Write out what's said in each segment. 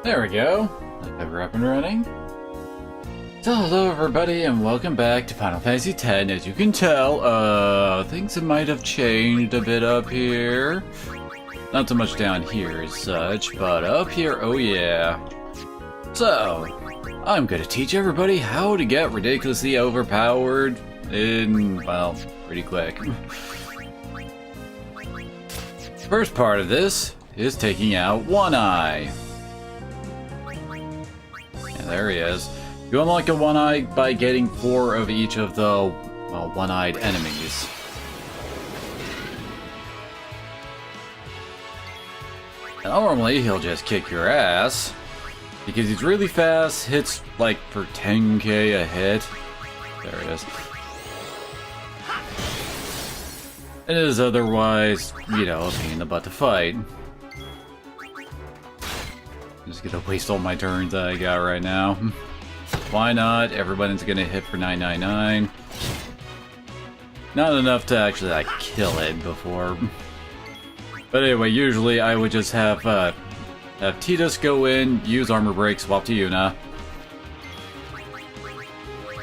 There we go. We're up and running. So hello everybody and welcome back to Final Fantasy X. As you can tell, things might have changed a bit up here. Not so much down here as such, but up here, oh yeah. So, I'm gonna teach everybody how to get ridiculously overpowered in, well, pretty quick. First part of this is taking out One Eye. Yeah, there he is. You unlock a One Eye by getting 4 of each of the, well, one-eyed enemies. Normally, he'll just kick your ass, because he's really fast, hits like for 10k a hit. There it is. It is otherwise, you know, a pain in the butt to fight. I'm just gonna waste all my turns that I got right now. Why not? Everybody's gonna hit for 999. Not enough to actually like kill it before. But anyway, usually I would just have Tidus go in, use armor break, swap to Yuna.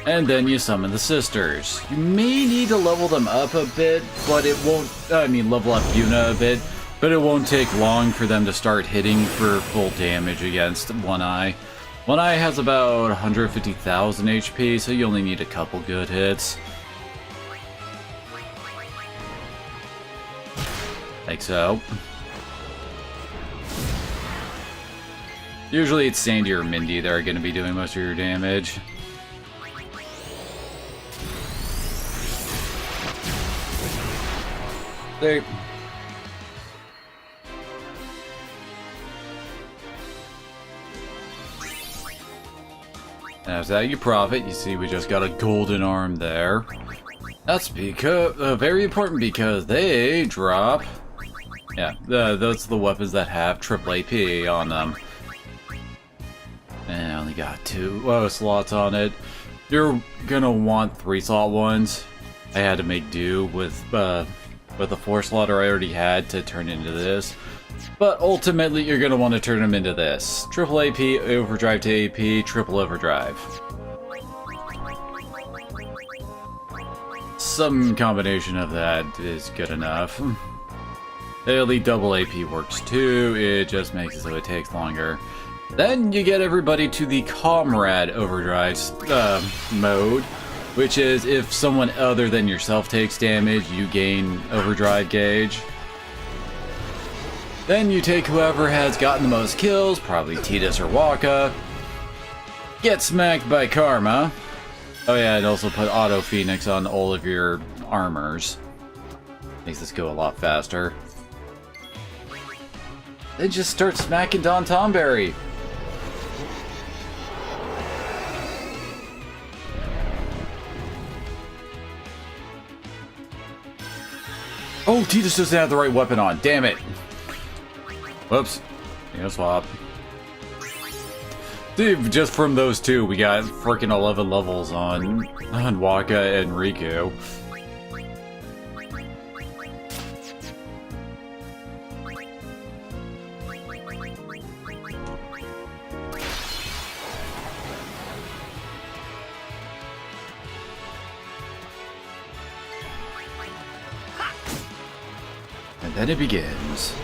And then you summon the sisters. You may need to level them up a bit, but it won't, level up Yuna a bit, but it won't take long for them to start hitting for full damage against One Eye. One Eye has about 150,000 HP, so you only need a couple good hits. Like so. Usually it's Sandy or Mindy that are going to be doing most of your damage. There. As that you profit, you see we just got a golden arm there. That's because very important because they drop. Yeah, those are the weapons that have triple AP on them. And I only got 2 slots on it. You're gonna want 3 slot ones. I had to make do with the 4 slotter I already had to turn into this. But ultimately, you're gonna want to turn them into this. Triple AP, overdrive to AP, triple overdrive. Some combination of that is good enough. Daily double AP works too, it just makes it so it takes longer. Then you get everybody to the Comrade Overdrive mode, which is if someone other than yourself takes damage, you gain Overdrive gauge. Then you take whoever has gotten the most kills, probably Tidus or Wakka. Get smacked by Karma. Oh yeah, and also put Auto Phoenix on all of your armors. Makes this go a lot faster. Then just start smacking Don Tomberry. Oh, Tidus doesn't have the right weapon on. Damn it. Whoops. Swap. Dude, just from those two, we got freaking 11 levels on Wakka and Riku. And then it begins.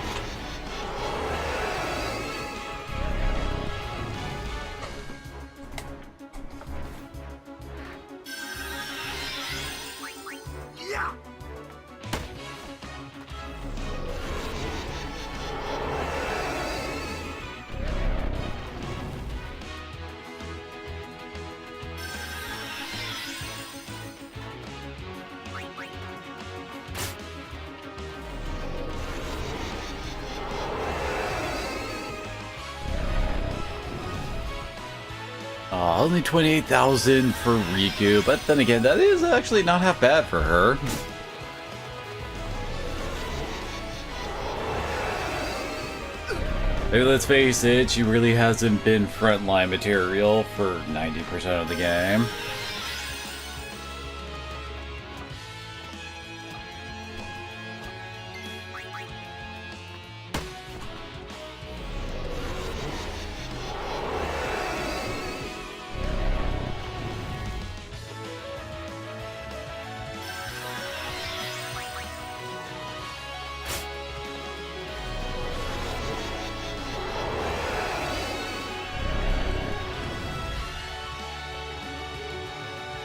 Only 28,000 for Riku, but then again, that is actually not half bad for her. Maybe let's face it, she really hasn't been frontline material for 90% of the game.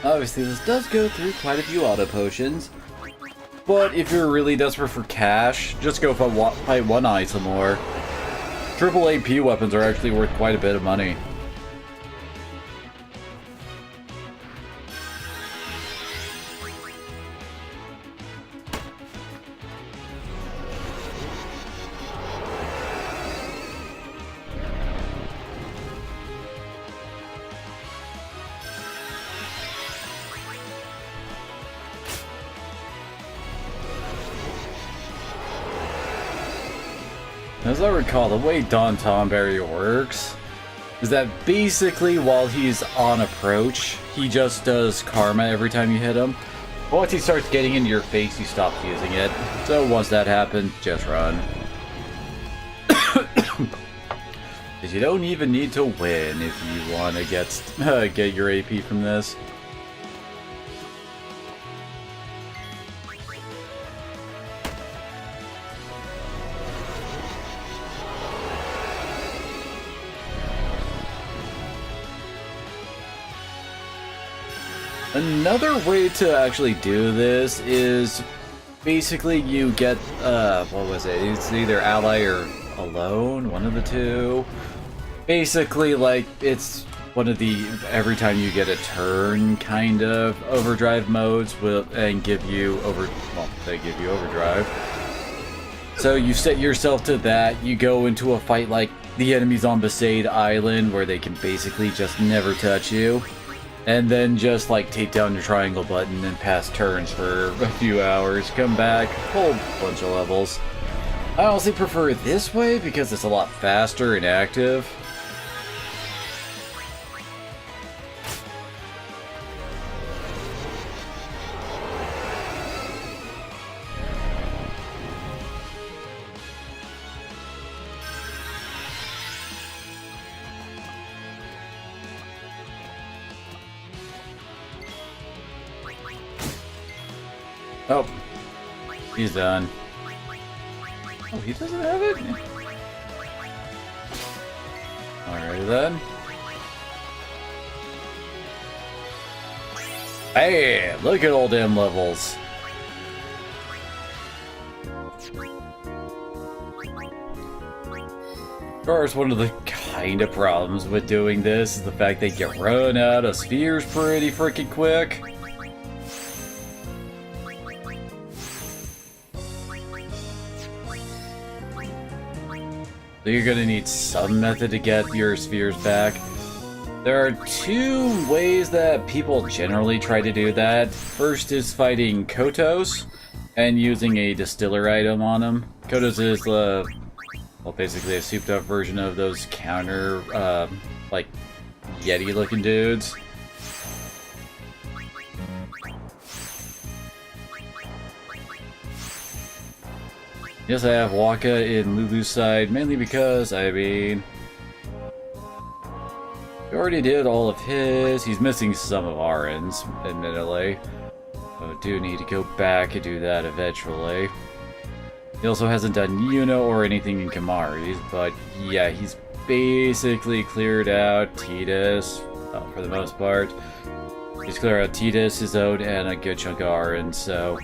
Obviously, this does go through quite a few auto potions, but if you're really desperate for cash, just go fight One Eye some more. Triple AP weapons are actually worth quite a bit of money. As I recall, the way Don Tomberry works is that basically while he's on approach, he just does karma every time you hit him. But once he starts getting into your face, you stop using it. So once that happens, just run. Because you don't even need to win if you want to get your AP from this. Another way to actually do this is basically you get, what was it? It's either ally or alone, one of the two. Basically, like, it's one of the every time you get a turn kind of overdrive modes and give you they give you overdrive. So you set yourself to that, you go into a fight like the enemies on Besaid Island where they can basically just never touch you. And then just like take down your triangle button and pass turns for a few hours, come back, whole bunch of levels. I honestly prefer it this way because it's a lot faster and active. Oh, he's done. Oh, he doesn't have it? Alrighty then. Hey, look at old M levels. Of course, one of the kind of problems with doing this is the fact that you run out of spheres pretty freaking quick. So you're gonna need some method to get your spheres back. There are two ways that people generally try to do that. First is fighting Kotos and using a distiller item on them. Kotos is, well, basically a souped up version of those counter, like, Yeti-looking dudes. Yes, I have Waka in Lulu's side, mainly because, I mean, he already did all of his. He's missing some of Arin's, admittedly. I do need to go back and do that eventually. He also hasn't done Yuna or anything in Kimahri's, but yeah, he's basically cleared out Tidus, for the most part. He's cleared out Tidus, his own, and a good chunk of Arin, so...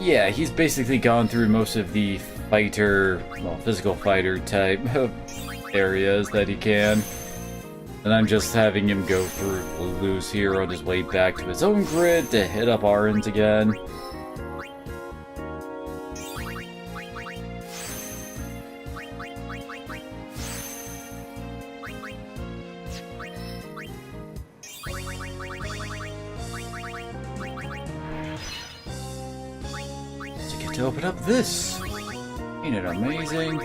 yeah, he's basically gone through most of the fighter, well, physical fighter type areas that he can. And I'm just having him go through Lulu's here on his way back to his own grid to hit up Arin's again. To get to open up this! Ain't it amazing?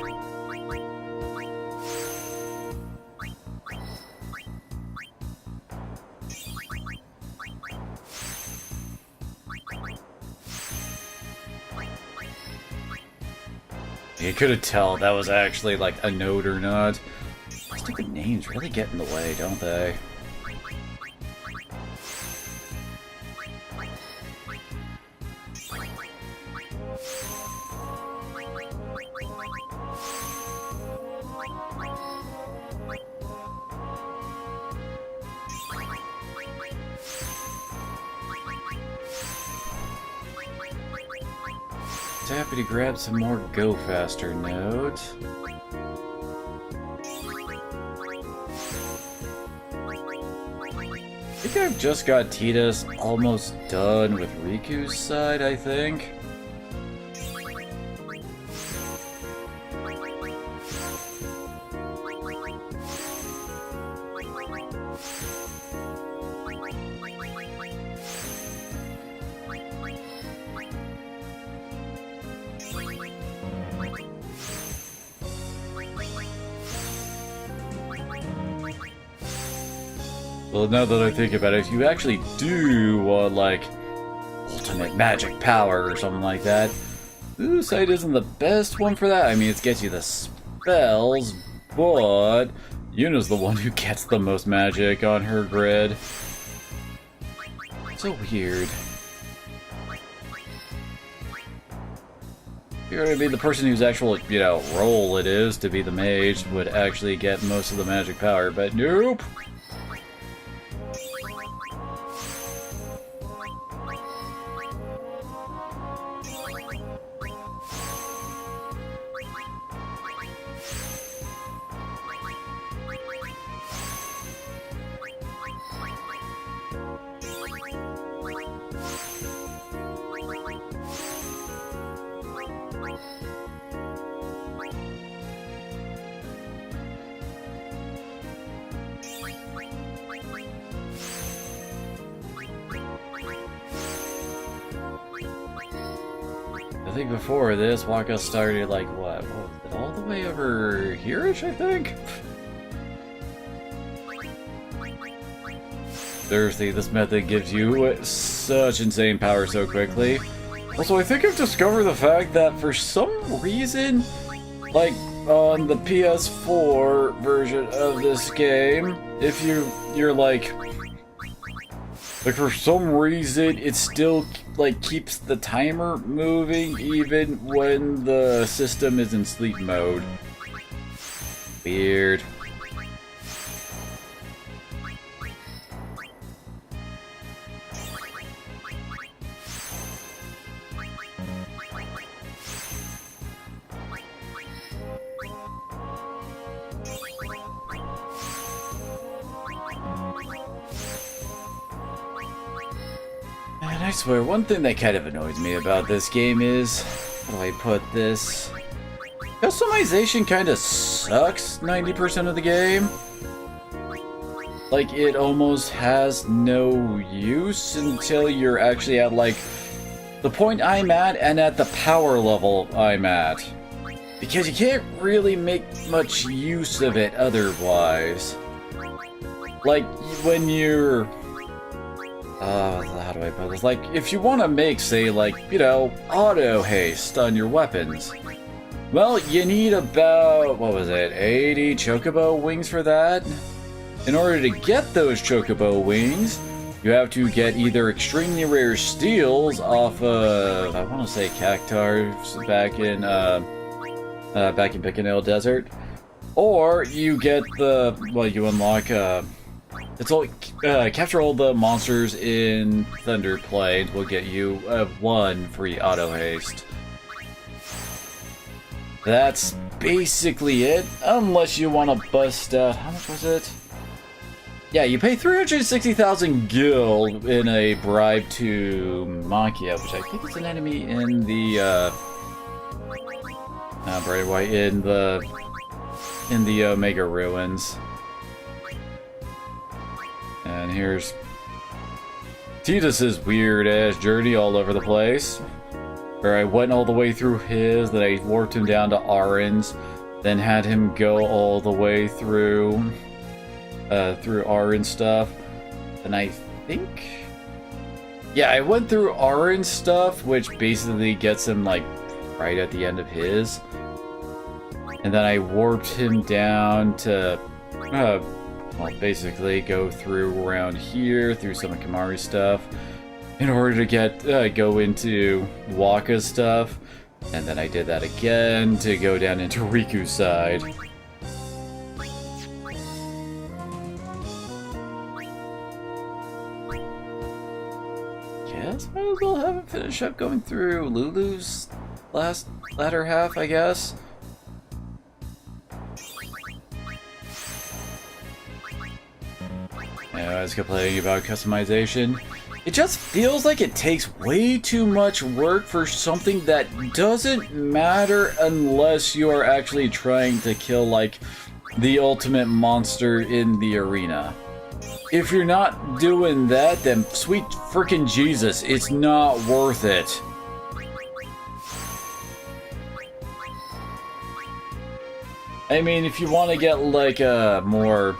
You couldn't tell that was actually like a note or not. Stupid names really get in the way, don't they? just happy to grab some more Go Faster notes. I think I've just got Tidus almost done with Riku's side, I think. Well, now that I think about it, if you actually do want, like, ultimate magic power or something like that, Lucite isn't the best one for that. I mean, it gets you the spells, but Yuna's the one who gets the most magic on her grid. So weird. You're gonna be the person whose actual, you know, role it is to be the mage would actually get most of the magic power, but nope! I think before this, Waka started like, what was it, all the way over here-ish, I think? Seriously, this method gives you such insane power so quickly. Also, I think I've discovered the fact that for some reason, like, on the PS4 version of this game, if you're like, for some reason, it still, like, keeps the timer moving even when the system is in sleep mode. Weird. And I swear, one thing that kind of annoys me about this game is, how do I put this? Customization kind of sucks 90% of the game. Like, it almost has no use until you're actually at, like, the point I'm at and at the power level I'm at. Because you can't really make much use of it otherwise. Like, when you're... how do I put this? Like, if you want to make, say, like, you know, auto haste on your weapons, well, you need about, what was it, 80 chocobo wings for that? In order to get those chocobo wings, you have to get either extremely rare steals off of, I want to say Cactars back in Bicanil Desert, or you get the, well, you unlock, it's all, capture all the monsters in Thunder Plains will get you one free auto haste. That's basically it, unless you want to bust out, how much was it? Yeah, you pay 360,000 gil in a bribe to Makia, which I think is an enemy in the, Bright White, in the Omega Ruins. And here's Tidus's weird-ass journey all over the place, where I went all the way through his, then I warped him down to Arin's, then had him go all the way through Arin stuff, and I think... yeah, I went through Arin stuff, which basically gets him, like, right at the end of his, and then I warped him down to... well, basically go through around here, through some of Kimahri's stuff, in order to get, go into Waka's stuff, and then I did that again to go down into Riku's side. Guess might as well have it finish up going through Lulu's latter half, I guess. I was complaining about customization. It just feels like it takes way too much work for something that doesn't matter unless you are actually trying to kill, like, the ultimate monster in the arena. If you're not doing that, then sweet frickin' Jesus, it's not worth it. I mean, if you want to get, like, a more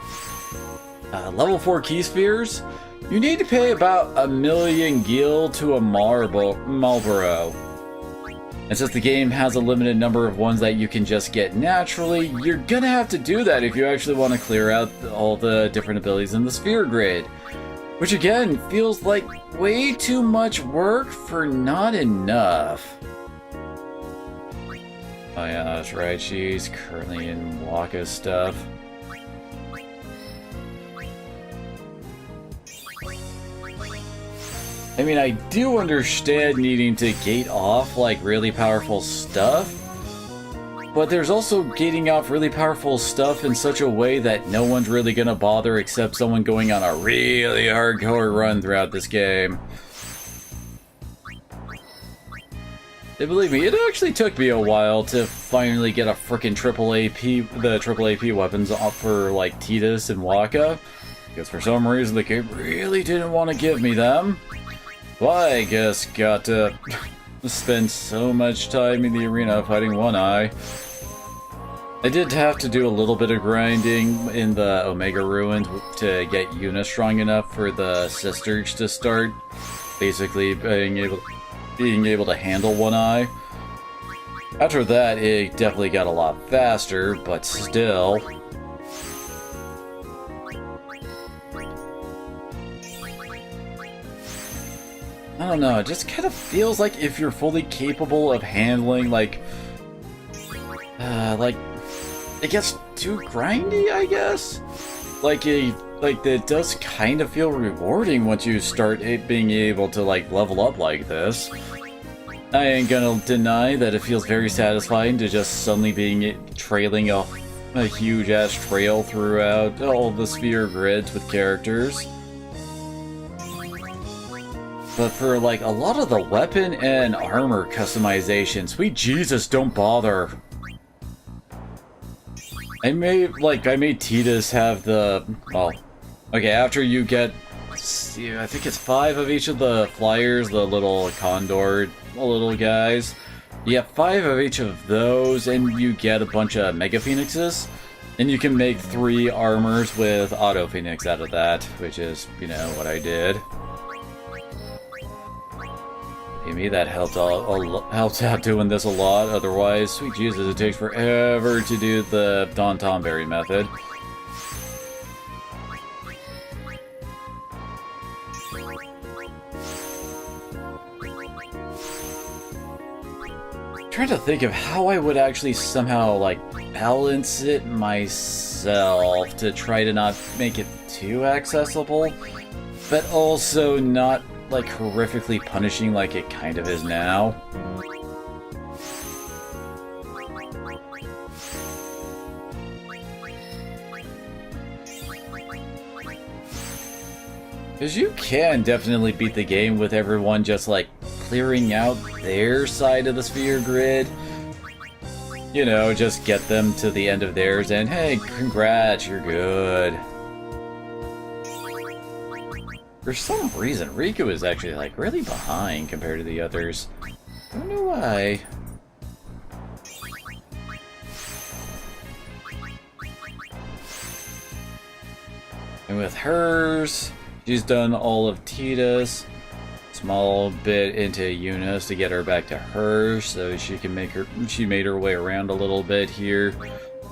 level 4 key spheres, you need to pay about 1,000,000 gil to a Marlboro. And since the game has a limited number of ones that you can just get naturally, you're gonna have to do that if you actually want to clear out all the different abilities in the sphere grid. Which again, feels like way too much work for not enough. Oh yeah, that's right, she's currently in Wakka stuff. I mean, I do understand needing to gate off, like, really powerful stuff, but there's also gating off really powerful stuff in such a way that no one's really gonna bother except someone going on a really hardcore run throughout this game. And believe me, it actually took me a while to finally get a frickin' triple AP weapons off for, like, Tidus and Wakka, because for some reason the game really didn't want to give me them. Well, I guess got to spend so much time in the arena fighting One Eye. I did have to do a little bit of grinding in the Omega Ruins to get Yuna strong enough for the sisters to start basically being able to handle One Eye. After that, it definitely got a lot faster, but still. I don't know, it just kind of feels like if you're fully capable of handling, like, it gets too grindy, I guess? Like, it does kind of feel rewarding once you start being able to, like, level up like this. I ain't gonna deny that it feels very satisfying to just suddenly trailing a huge-ass trail throughout all the sphere grids with characters. But for, like, a lot of the weapon and armor customization, sweet Jesus, don't bother. I made Tidus have the, well, okay, after you get, I think it's 5 of each of the flyers, the little condor, little guys. You get 5 of each of those, and you get a bunch of Mega Phoenixes. And you can make 3 armors with Auto Phoenix out of that, which is, you know, what I did. Me, that helped out doing this a lot. Otherwise, sweet Jesus, it takes forever to do the Don Tomberry method. I'm trying to think of how I would actually somehow, like, balance it myself to try to not make it too accessible, but also not, like, horrifically punishing like it kind of is now. Because you can definitely beat the game with everyone just, like, clearing out their side of the sphere grid. You know, just get them to the end of theirs and, hey, congrats, you're good. For some reason, Riku is actually, like, really behind compared to the others. Don't know why. And with hers, she's done all of Tidus. Small bit into Yuna's to get her back to hers, so she made her way around a little bit here.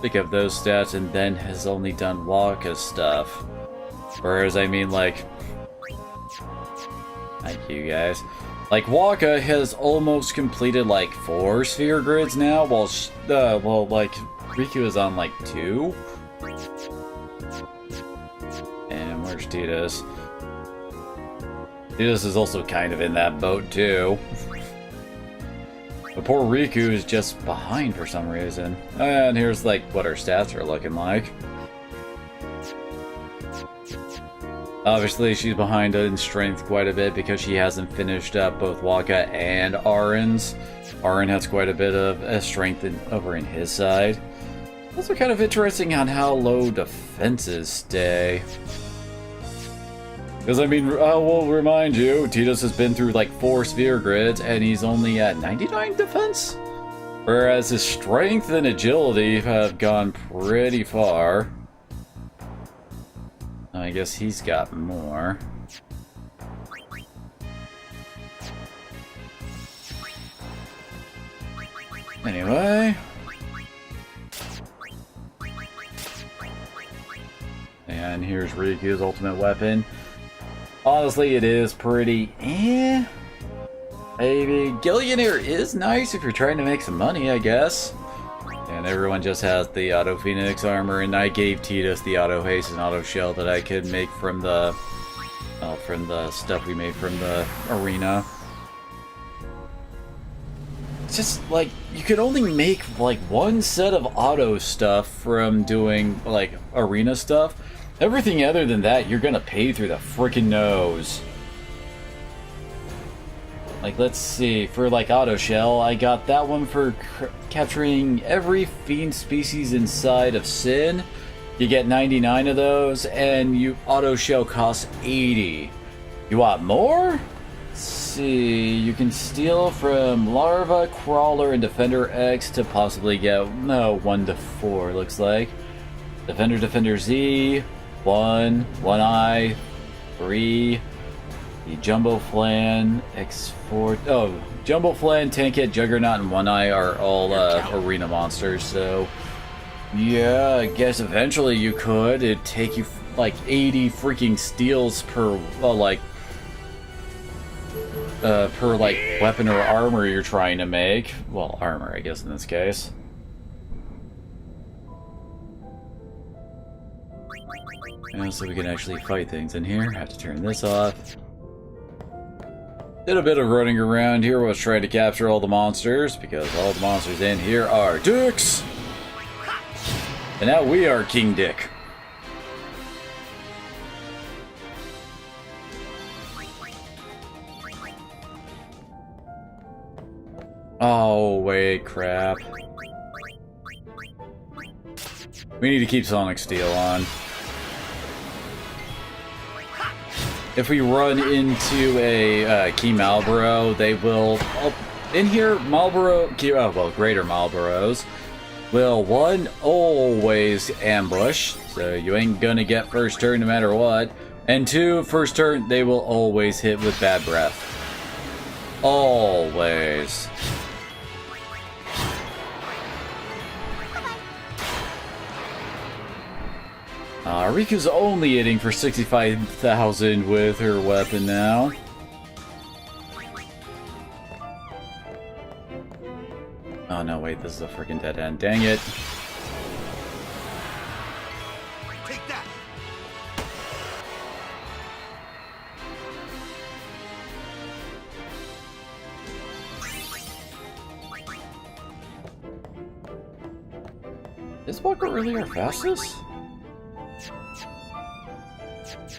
Pick up those stats, and then has only done Wakka's stuff. Whereas, I mean, like, thank you guys. Like, Wakka has almost completed, like, 4 sphere grids now, while, like, Riku is on, like, 2. And where's Tidus? Tidus is also kind of in that boat, too. But poor Riku is just behind for some reason. And here's like what her stats are looking like. Obviously, she's behind in strength quite a bit because she hasn't finished up both Wakka and Auron's. Auron has quite a bit of strength over in his side. Also kind of interesting on how low defenses stay. Because, I mean, I will remind you, Tidus has been through like 4 sphere grids and he's only at 99 defense? Whereas his strength and agility have gone pretty far. I guess he's got more. Anyway. And here's Riku's ultimate weapon. Honestly, it is pretty eh. Maybe Gillionaire is nice if you're trying to make some money, I guess. And everyone just has the Auto Phoenix armor, and I gave Tidus the Auto Haste and Auto Shell that I could make from the stuff we made from the arena. It's just like you could only make like one set of auto stuff from doing like arena stuff. Everything other than that, you're gonna pay through the freaking nose. Like, let's see, for like Auto Shell, I got that one for capturing every fiend species inside of Sin. You get 99 of those, and Auto Shell costs 80. You want more? Let's see, you can steal from Larva, Crawler, and Defender X to possibly get, 1 to 4, looks like. Defender Z, 1, One Eye, 3, the Jumbo Flan, X4, Jumbo Flan, Tankette, Juggernaut, and One Eye are all arena monsters, so yeah, I guess eventually you could. It'd take you like 80 freaking steals per weapon or armor you're trying to make. Well, armor, I guess, in this case. And so we can actually fight things in here. Have to turn this off. Did a bit of running around here, was trying to capture all the monsters, because all the monsters in here are dicks! And now we are King Dick. Oh, wait, crap. We need to keep Sonic Steel on. If we run into a Key Malboro, they will... in here, Greater Malboros will, 1, always ambush, so you ain't gonna get first turn no matter what, and 2, first turn, they will always hit with Bad Breath. Always. Riku's only hitting for 65,000 with her weapon now. Oh no, wait, this is a freaking dead end. Dang it. Take that. Is Wakka really our fastest?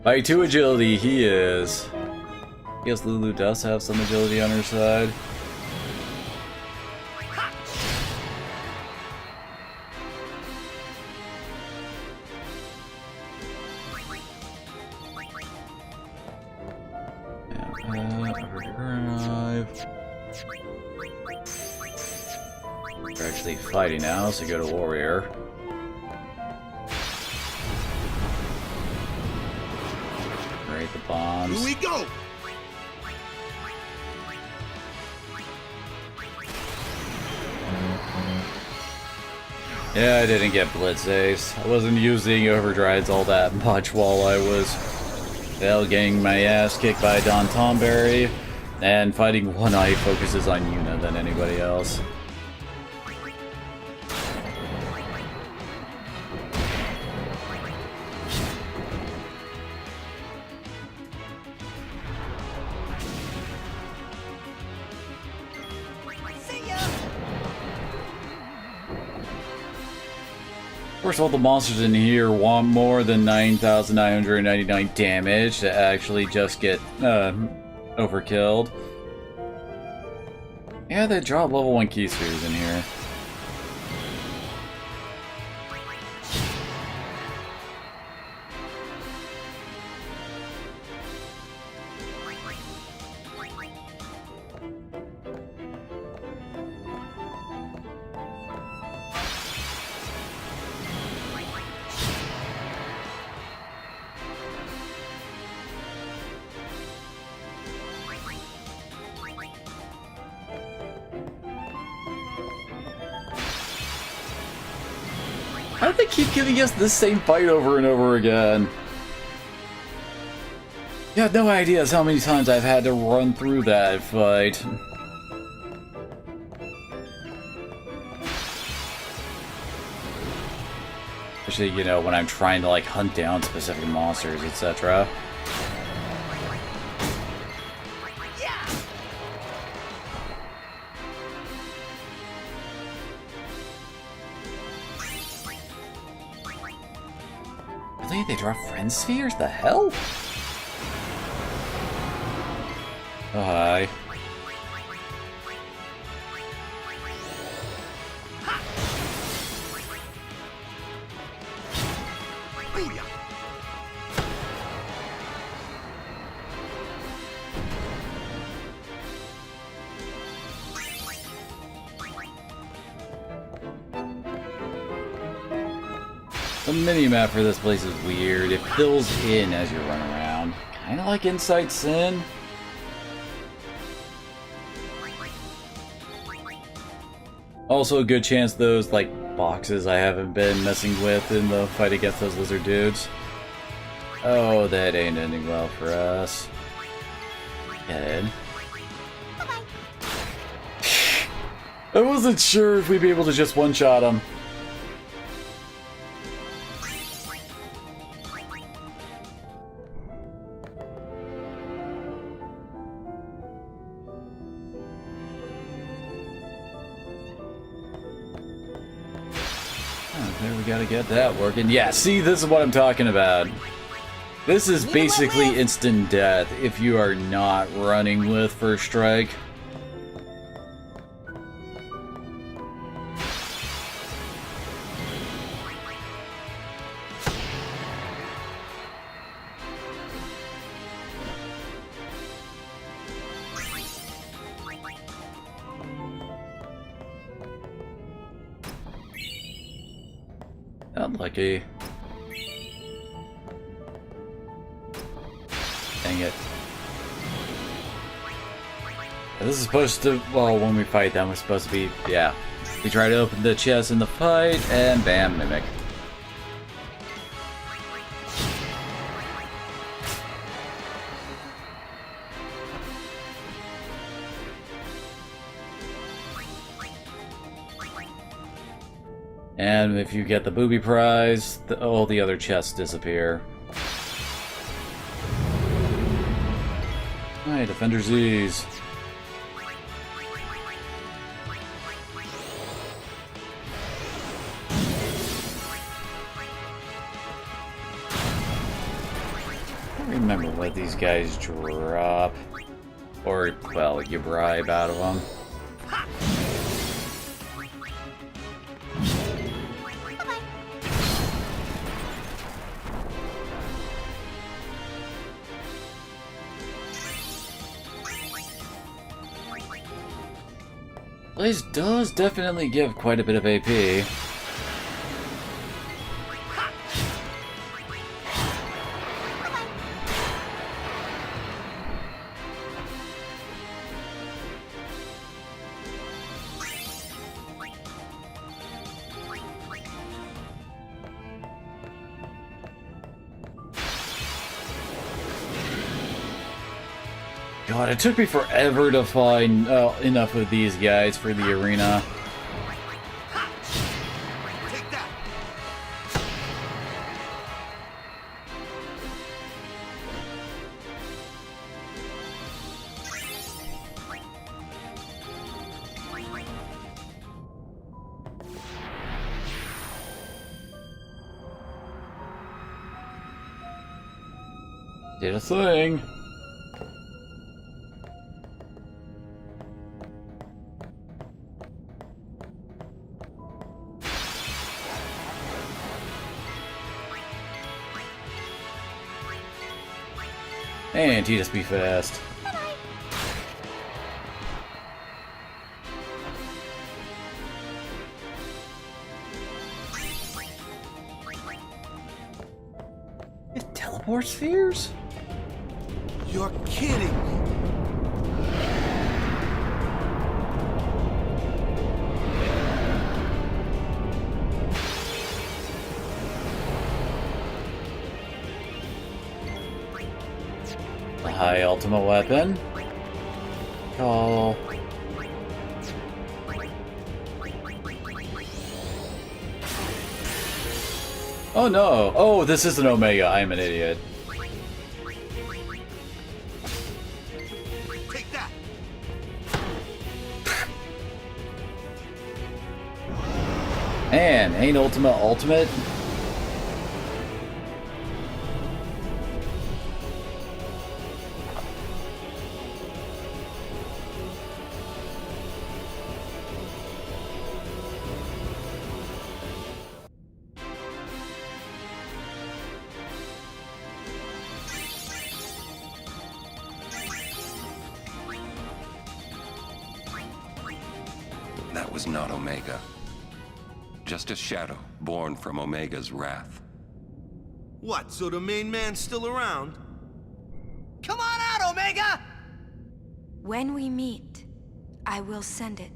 By 2 agility, he is. I guess Lulu does have some agility on her side. Overdrive. We're actually fighting now, so go to Warrior. The bombs. Here we go. Yeah, I didn't get Blitz Ace. I wasn't using Overdrives all that much while I was getting my ass kicked by Don Tomberry, and fighting One Eye focuses on Yuna than anybody else. First of all, the monsters in here want more than 9,999 damage to actually just get overkilled. Yeah, they drop level 1 key spheres in here. How do they keep giving us this same fight over and over again? You have no idea how many times I've had to run through that fight. Especially, you know, when I'm trying to, like, hunt down specific monsters, etc. Really? They drop friend spheres? The hell? Oh, hi. Booyah! The mini-map for this place is weird. It fills in as you run around. Kinda like Inside Sin. Also a good chance those, like, boxes I haven't been messing with in the fight against those lizard dudes. Oh, that ain't ending well for us. Good. I wasn't sure if we'd be able to just one-shot him. Okay, we gotta get that working. Yeah, see, this is what I'm talking about. This is basically instant death if you are not running with First Strike. Unlucky. Dang it. This is supposed to, well, when we fight them, we're supposed to be, yeah. We try to open the chest in the fight, and bam, Mimic. And if you get the booby prize, all the other chests disappear. Alright, Defender Z's. I don't remember what these guys drop. Or, well, you bribe out of them. Blaze does definitely give quite a bit of AP. God, it took me forever to find enough of these guys for the arena. Take that! Did a thing. And he just be fast. It teleports spheres? You're kidding me. A high ultimate weapon. Call. Oh no! Oh, this is an Omega. I'm an idiot. Take that. Man, ain't ultimate? That was not Omega. Just a shadow born from Omega's wrath. What, so the main man's still around? Come on out, Omega! When we meet, I will send it.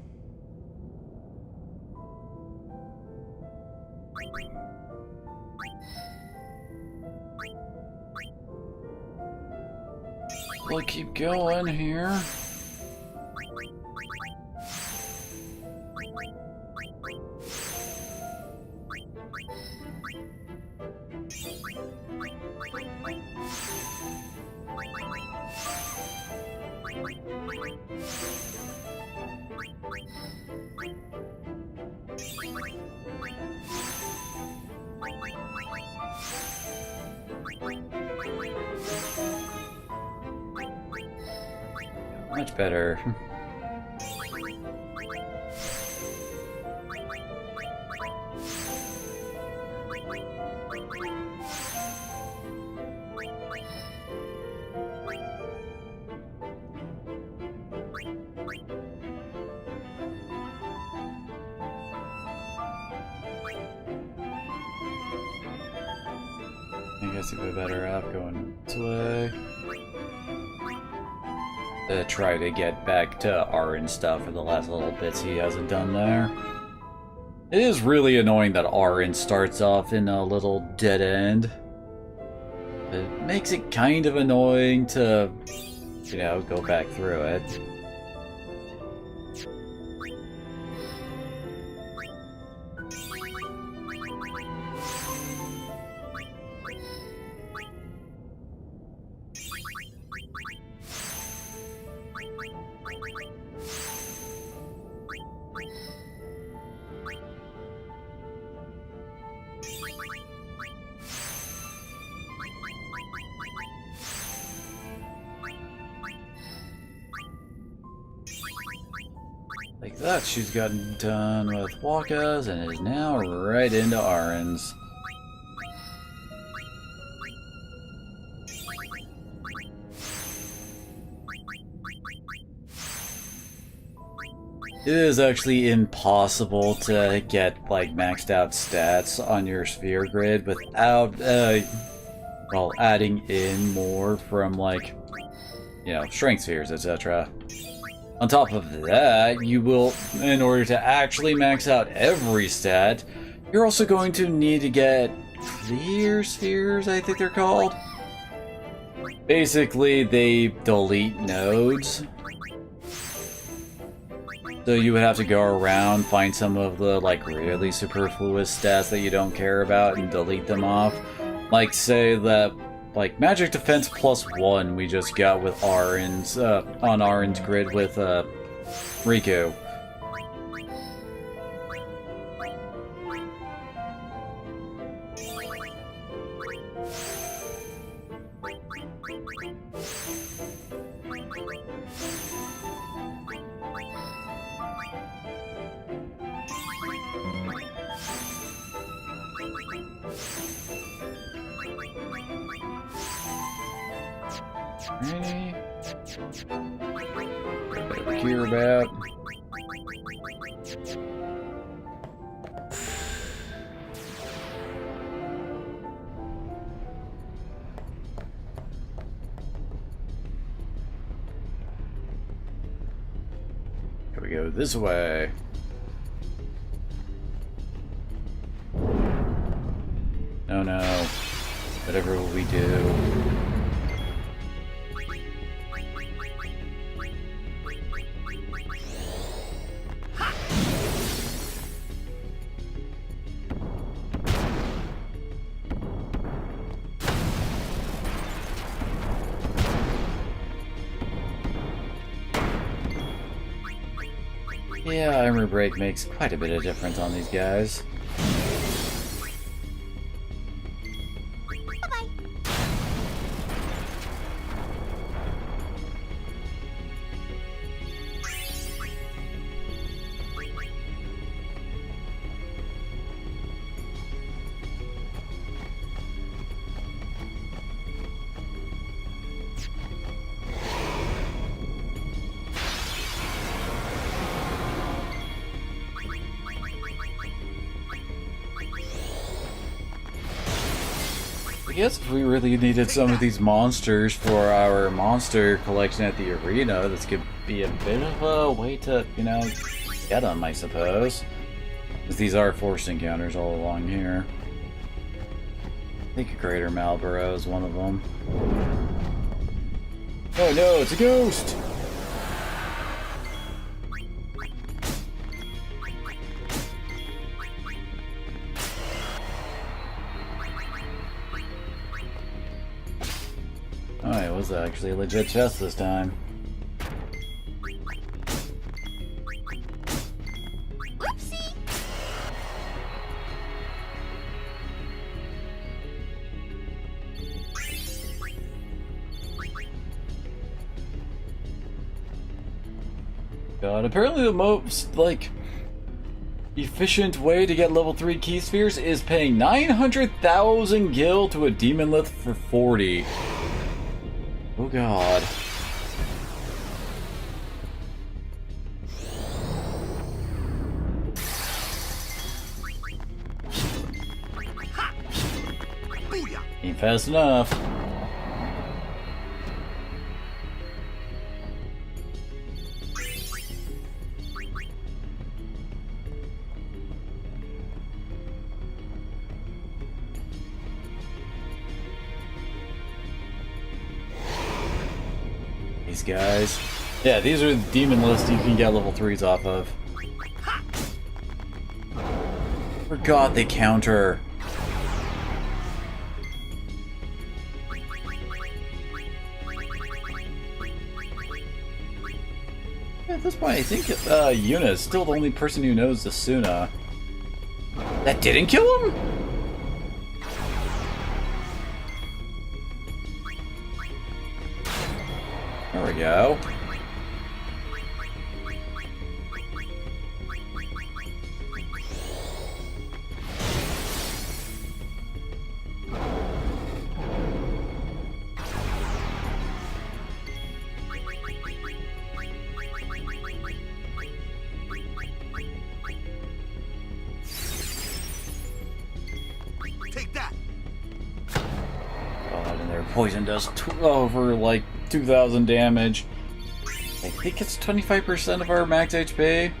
We'll keep going here. Much better. I guess you'd be better off going this way. To try to get back to Auron stuff for the last little bits he hasn't done there. It is really annoying that Auron starts off in a little dead end. It makes it kind of annoying to, you know, go back through it. Like that, she's gotten done with Wakka's and is now right into Auron's. It is actually impossible to get like maxed out stats on your sphere grid without, well, adding in more from like, you know, strength spheres, etc. On top of that, you will, in order to actually max out every stat, you're also going to need to get clear spheres, I think they're called. Basically, they delete nodes. So you would have to go around, find some of the like really superfluous stats that you don't care about and delete them off. Like say that like magic defense +1 we just got with Auron's on Auron's grid with Riku. Alrighty. Bit of gear about. Here we go this way. Oh no. Whatever will we do? Yeah, armor break makes quite a bit of difference on these guys. I guess if we really needed some of these monsters for our monster collection at the arena, this could be a bit of a way to, you know, get them, I suppose. Because these are forced encounters all along here. I think Greater Malboro is one of them. Oh no, it's a ghost! Oh, it was actually a legit chest this time. Oopsie! God, apparently the most, like, efficient way to get level 3 key spheres is paying 900,000 gil to a demon lith for 40. Oh god. Booyah! Ain't fast enough. These guys. Yeah, these are the demon lists you can get level 3s off of. Forgot they counter. Yeah, at this point, I think Yuna is still the only person who knows the Suna. That didn't kill him? There we go. Take that! God, and their poison does over like 2,000 damage. I think it's 25% of our max HP.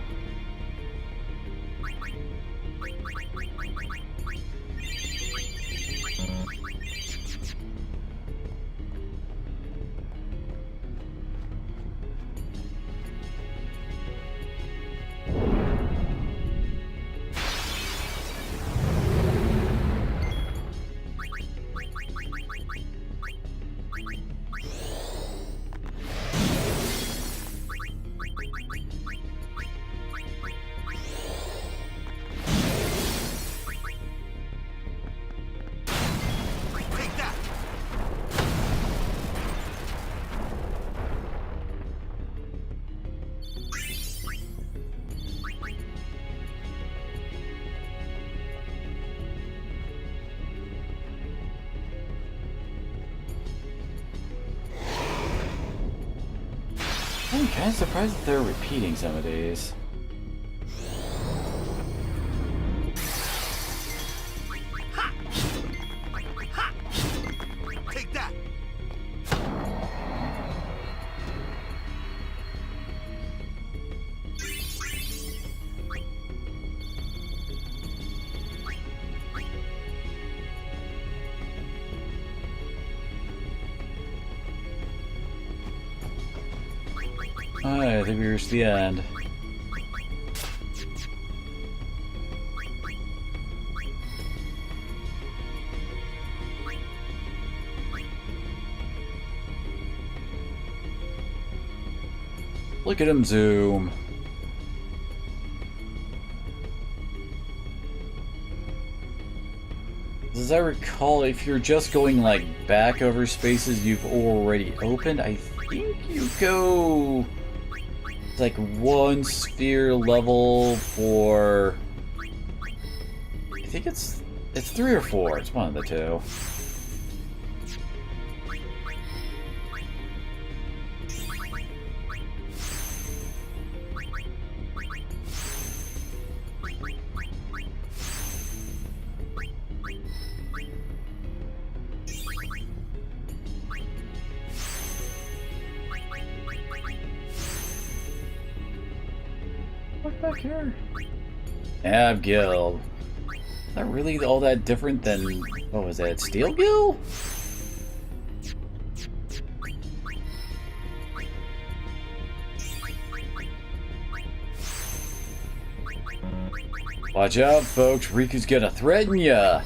I'm kind of surprised that they're repeating some of these. Take that! Alright, I think we reached the end. Look at him zoom. As I recall, if you're just going like back over spaces you've already opened, I think you go like one sphere level for, I think it's 3 or 4. It's one of the two. Look back here. Ab Guild. Is that really all that different than, what was that, Steel Guild? Watch out, folks. Riku's gonna threaten ya.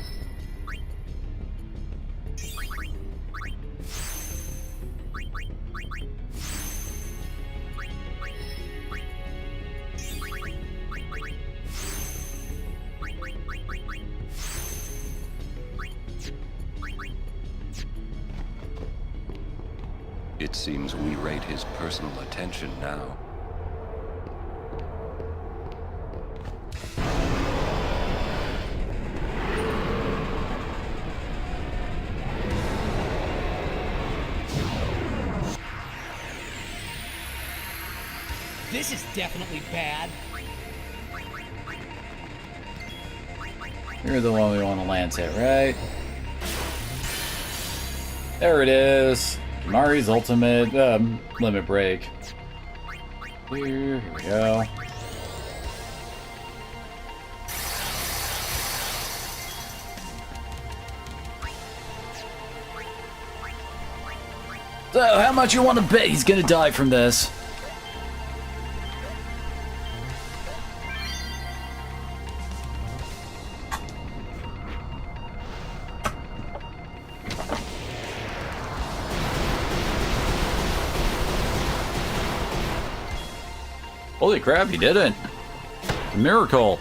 It seems we rate his personal attention now. This is definitely bad. You're the one we want to lance at, right? There it is. Mari's ultimate limit break. Here we go. So, how much you want to bet he's gonna die from this? Holy crap, he didn't. A miracle.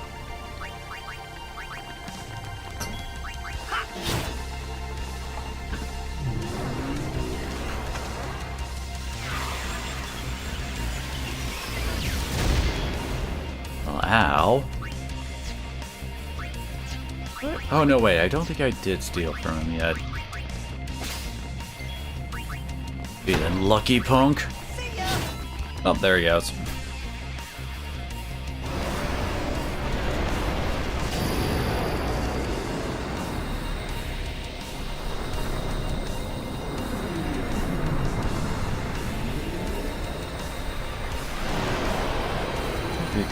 Oh, ow. Oh, no, wait, I don't think I did steal from him yet. Feeling lucky, punk? Oh, there he goes.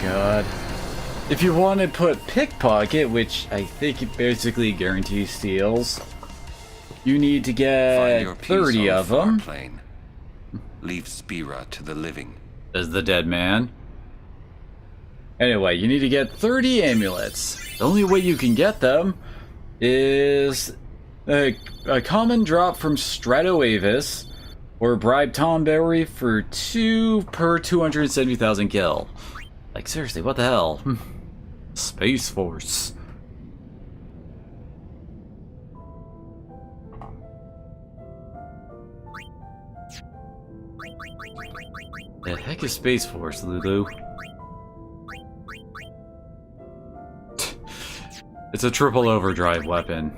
God. If you want to put pickpocket, which I think it basically guarantees steals, you need to Find get your peace 30 on of them. Farplane. Leave Spira to the living. As the dead man. Anyway, you need to get 30 amulets. The only way you can get them is a common drop from Strato Avis, or bribe Tom Berry for 2 per 270,000 gil. Like, seriously, what the hell? Space Force. The heck is Space Force, Lulu? It's a triple overdrive weapon.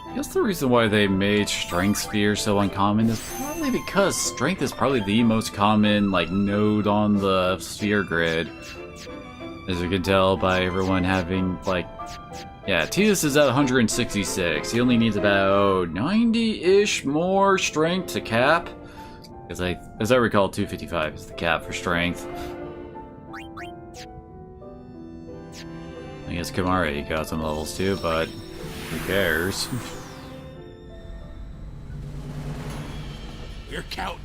I guess the reason why they made Strength Sphere so uncommon is probably because Strength is probably the most common, like, node on the sphere grid. As you can tell by everyone having, like... Yeah, Tidus is at 166. He only needs about 90-ish more Strength to cap. Because as I recall, 255 is the cap for Strength. I guess Kimahri got some levels too, but who cares? We're counting.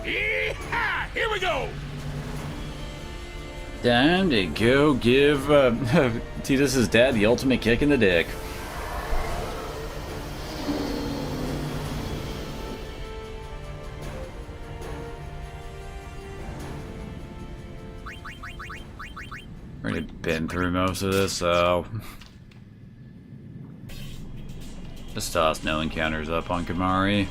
Yeehaw! Here we go! Time to go give Tidus' dad the ultimate kick in the dick. Already been through most of this, so just toss no encounters up on Kimahri.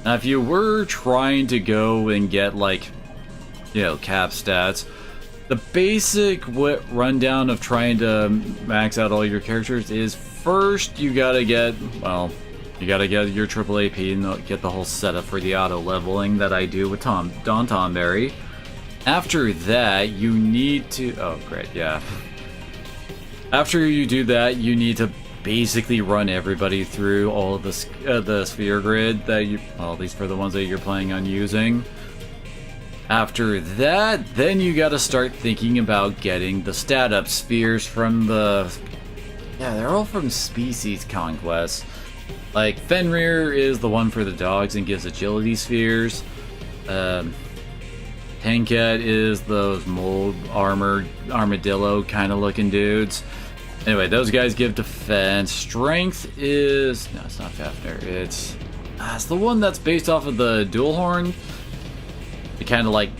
Now, if you were trying to go and get, like, you know, cap stats, the basic rundown of trying to max out all your characters is first you gotta get, well, you gotta get your triple AP and get the whole setup for the auto leveling that I do with Don Tomberry. After that, you need to, oh great, yeah. After you do that, you need to basically run everybody through all of the sphere grid that you, well, at least for the ones that you're planning on using. After that, then you gotta start thinking about getting the stat up spheres from the, yeah, they're all from Species Conquest. Like, Fenrir is the one for the dogs and gives agility spheres. Tenket is those mold armadillo kind of looking dudes. Anyway, those guys give defense. Strength is, no, it's not Fafnir. It's the one that's based off of the dual horn. The kind of like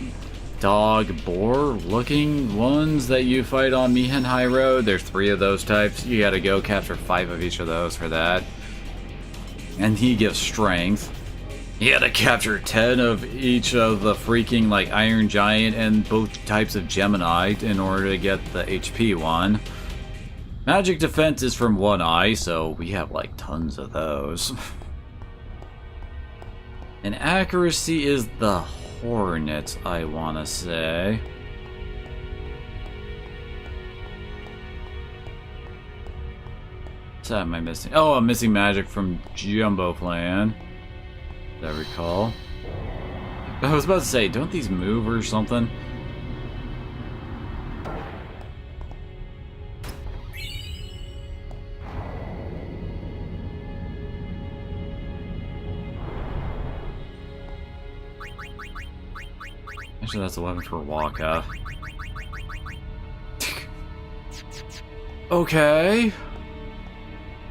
dog boar looking ones that you fight on Mi'ihen High Road. There's 3 of those types. You gotta go capture 5 of each of those for that. And he gives strength. You gotta capture 10 of each of the freaking like Iron Giant and both types of Gemini in order to get the HP one. Magic defense is from One Eye, so we have like tons of those. And accuracy is the Hornet, I wanna say. What am I missing? Oh, I'm missing magic from Jumbo Plan. As I recall. I was about to say, don't these move or something? Actually, that's 11 for Waka. Okay.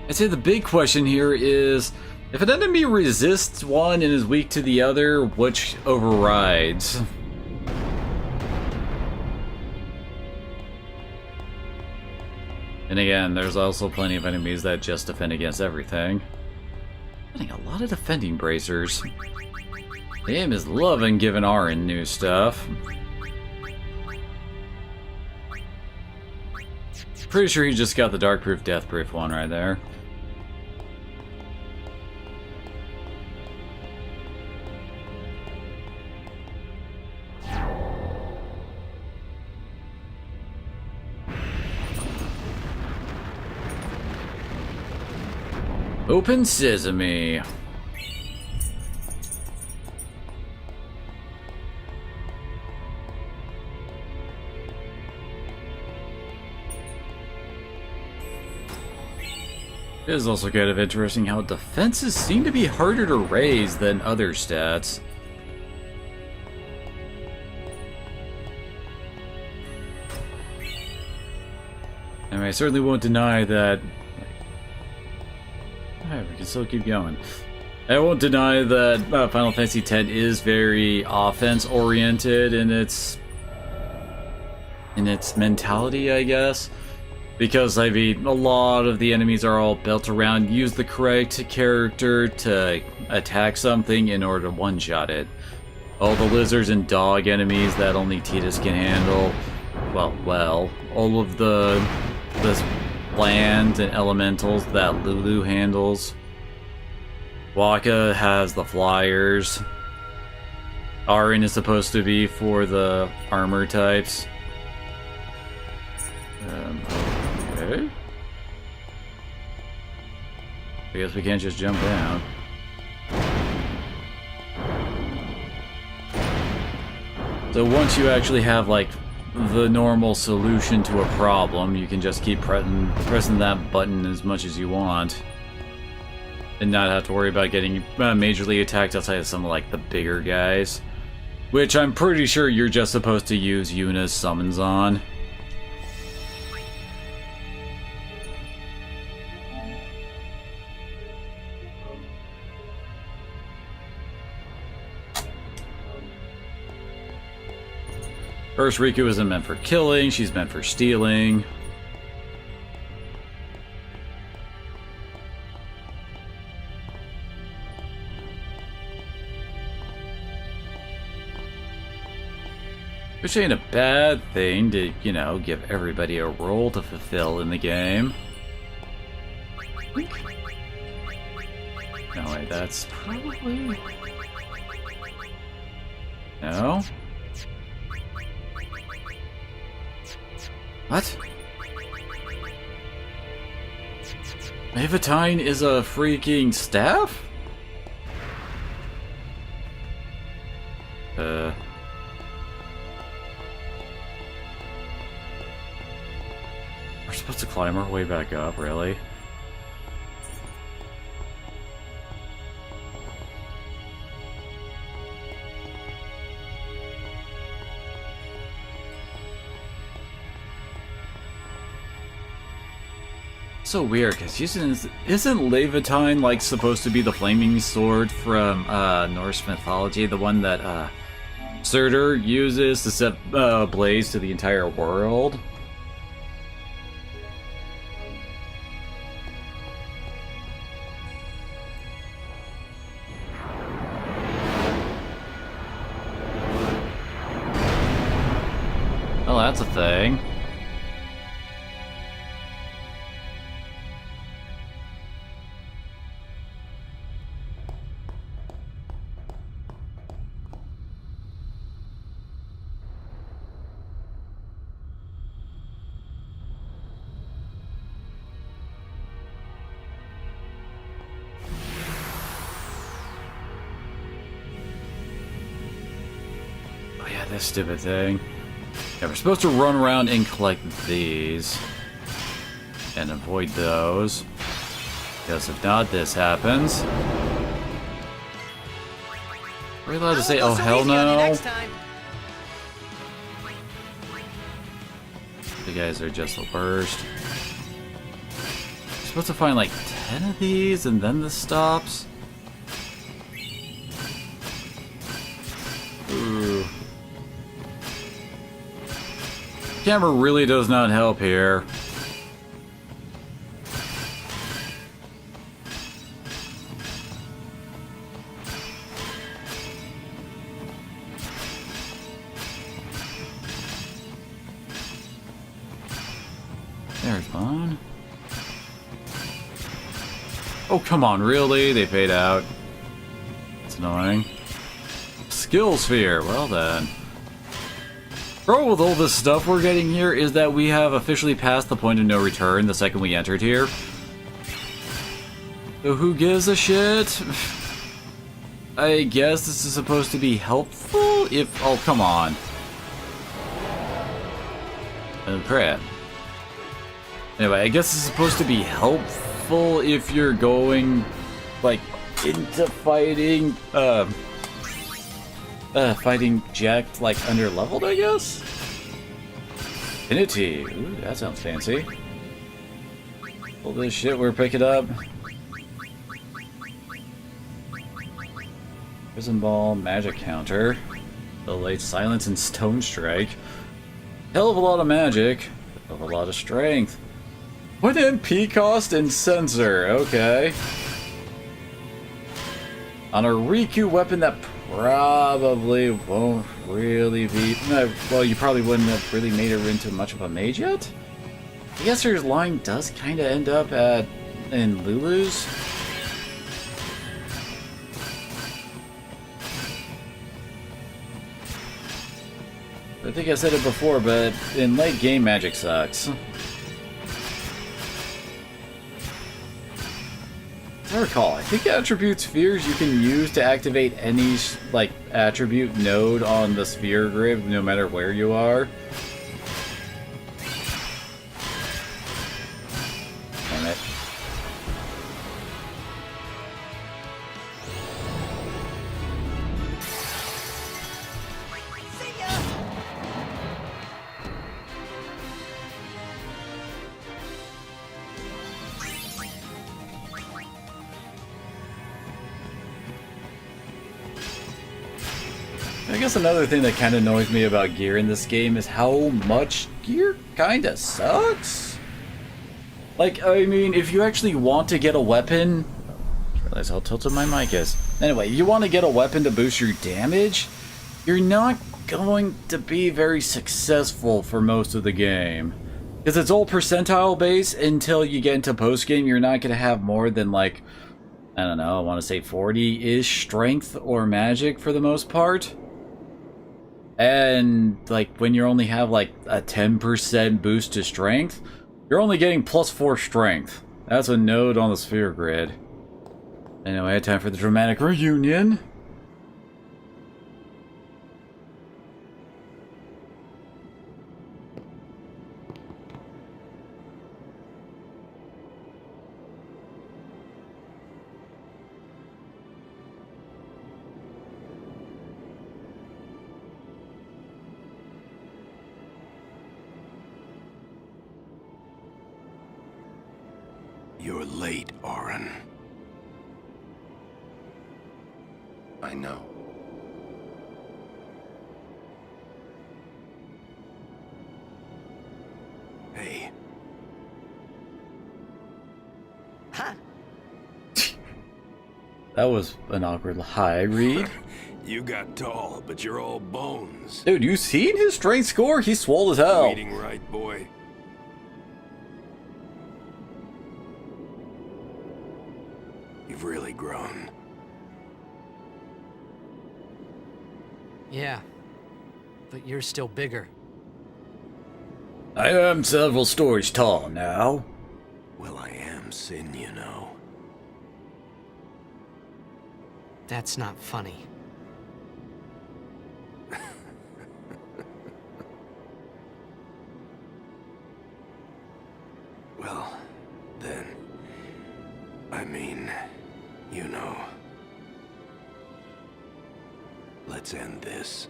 I'd say the big question here is, if an enemy resists one and is weak to the other, which overrides? And again, there's also plenty of enemies that just defend against everything. Getting a lot of defending bracers. The game is loving giving Auron new stuff. Pretty sure he just got the Darkproof, Deathproof one right there. Open Sesame. It is also kind of interesting how defenses seem to be harder to raise than other stats. And I certainly won't deny that... Alright, we can still keep going. I won't deny that Final Fantasy X is very offense-oriented in its mentality, I guess. Because, I mean, a lot of the enemies are all built around use the correct character to attack something in order to one-shot it. All the lizards and dog enemies that only Tidus can handle. Well, all of the land and elementals that Lulu handles. Waka has the flyers. Arin is supposed to be for the armor types. Okay. I guess we can't just jump down. So once you actually have, like, the normal solution to a problem, you can just keep pressing that button as much as you want. And not have to worry about getting majorly attacked outside of some of, like, the bigger guys. Which I'm pretty sure you're just supposed to use Yuna's summons on. First, Riku isn't meant for killing, she's meant for stealing. Which ain't a bad thing to, you know, give everybody a role to fulfill in the game. No, wait, that's probably... No? What? Leviatine is a freaking staff? We're supposed to climb our way back up, really? So weird, because isn't Leviatine like supposed to be the flaming sword from Norse mythology, the one that Surtur uses to set ablaze to the entire world? Well, that's a thing. This stupid thing. Yeah, we're supposed to run around and collect these. And avoid those. Because if not, this happens. Are we allowed to say, oh hell no? The guys are just the worst. We're supposed to find like 10 of these and then this stops? Ooh. Camera really does not help here. There's one. Oh, come on, really? They fade out. That's annoying. Skill sphere, well then. Problem with all this stuff we're getting here is that we have officially passed the point of no return the second we entered here. So who gives a shit? I guess this is supposed to be helpful if... Oh, come on. Crap. Anyway, I guess it's supposed to be helpful useful if you're going, like, into fighting, fighting Jack, like, under-leveled, I guess? Infinity. Ooh, that sounds fancy. All this shit we're picking up. Prison Ball, Magic Counter. The late Silence and Stone Strike. Hell of a lot of magic. Hell of a lot of strength. 1 MP cost and sensor. Okay. On a Riku weapon that probably won't really be... No, well, you probably wouldn't have really made her into much of a mage yet? I guess her line does kind of end up in Lulu's. I think I said it before, but in late game, magic sucks. As I recall, I think attribute spheres you can use to activate any, like, attribute node on the sphere grid, no matter where you are. Damn it. I guess another thing that kind of annoys me about gear in this game is how much gear kind of sucks. Like, I mean, if you actually want to get a weapon... I realize how tilted my mic is. Anyway, if you want to get a weapon to boost your damage, you're not going to be very successful for most of the game. Because it's all percentile based until you get into post-game, you're not going to have more than, like, I don't know, I want to say 40-ish strength or magic for the most part. And, like, when you only have, like, a 10% boost to strength, you're only getting +4 strength. That's a node on the sphere grid. Anyway, time for the dramatic reunion. You're late, Auron. I know. Hey. Huh? That was an awkward hi, Reed. You got tall, but you're all bones. Dude, you seen his strength score? He's swole as hell. Eating right, boy. You've really grown. Yeah. But you're still bigger. I am several stories tall now. Well, I am Sin, you know. That's not funny. Well, then, I mean, you know. Let's end this.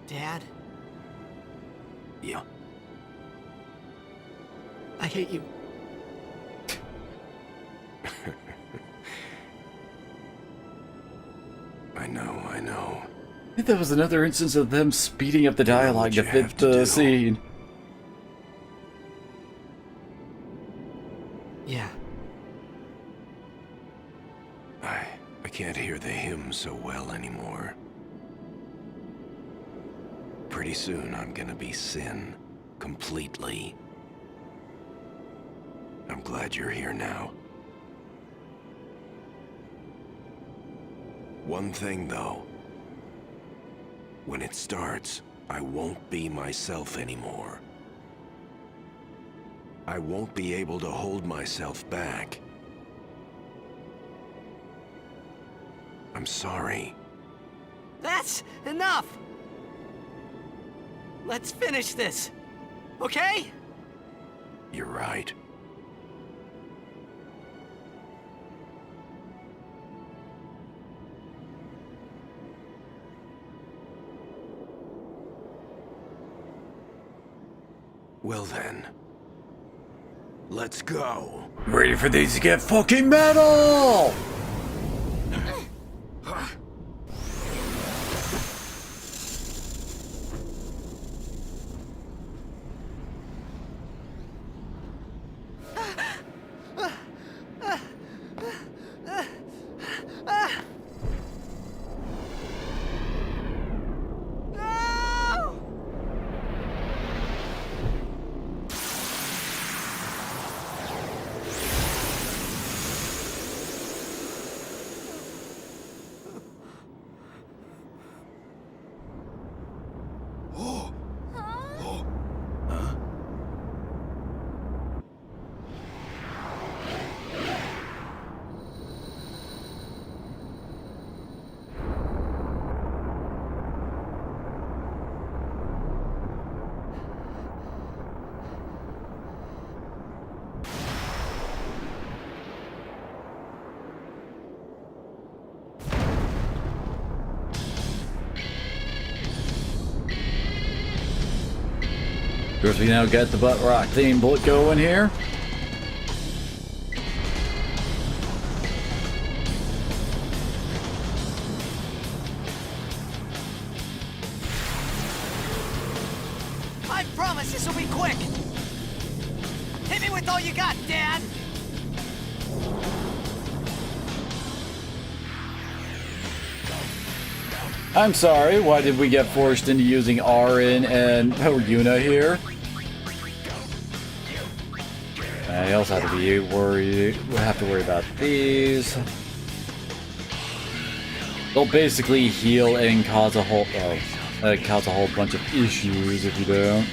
Dad, Yeah. I hate you. I know. I think that was another instance of them speeding up the dialogue to what you fit have to the do. scene. Yeah. I can't hear the hymn so well anymore. Pretty soon I'm gonna be Sin. Completely. I'm glad you're here now. One thing though. When it starts, I won't be myself anymore. I won't be able to hold myself back. I'm sorry. That's enough! Let's finish this. Okay? You're right. Well then, let's go. Ready for these to get fucking metal! Of course, we now got the butt rock theme bullet going here. I promise this will be quick. Hit me with all you got, Dad. I'm sorry, why did we get forced into using Arin and Yuna here? I also have to be worried. We'll have to worry about these. They'll basically heal and cause a whole bunch of issues if you don't.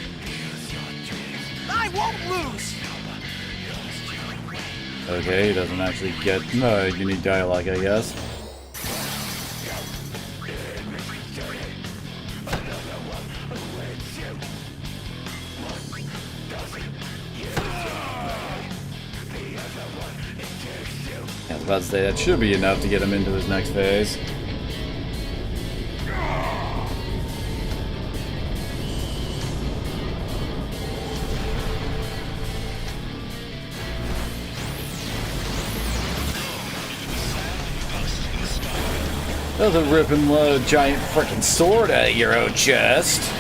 I won't lose. Okay, he doesn't actually get unique dialogue, I guess. I was about to say, that should be enough to get him into his next phase. Doesn't rip him a giant frickin' sword out of your own chest.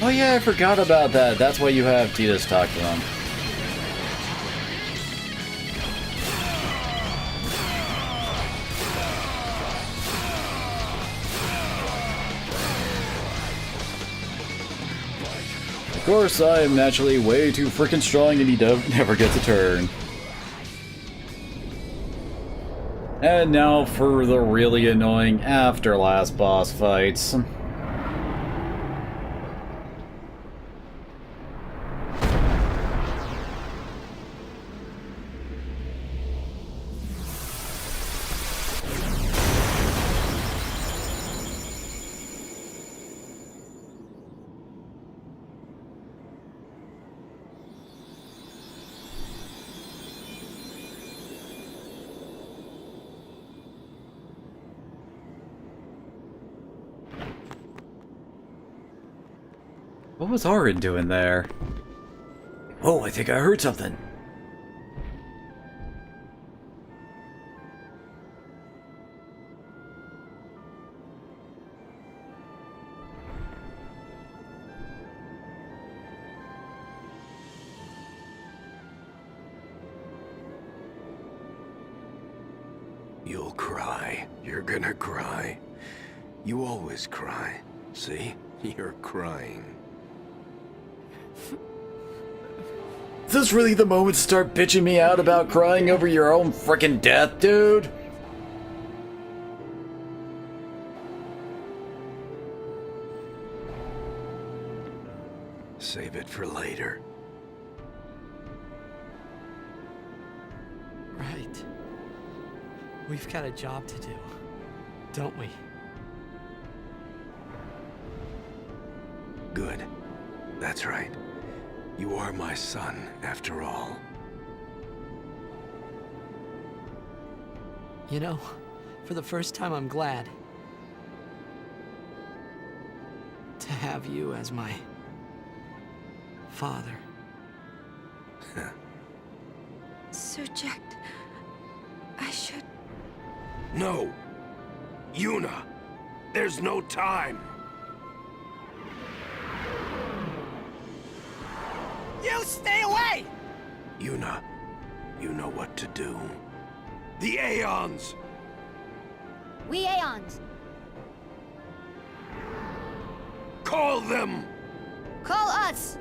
Oh yeah, I forgot about that. That's why you have Tidus talk to them. Of course, I am naturally way too freaking strong and he never gets a turn. And now for the really annoying after last boss fights. What was Arin doing there? Oh, I think I heard something. You'll cry. You're gonna cry. You always cry. See? You're crying. Is this really the moment to start bitching me out about crying over your own frickin' death, dude? Save it for later. Right. We've got a job to do, don't we? Good. That's right. You are my son, after all. You know, for the first time, I'm glad to have you as my father. Sir Jack, I should... No! Yuna! There's no time! You stay away! Yuna, you know what to do. The Aeons! We Aeons. Call them! Call us.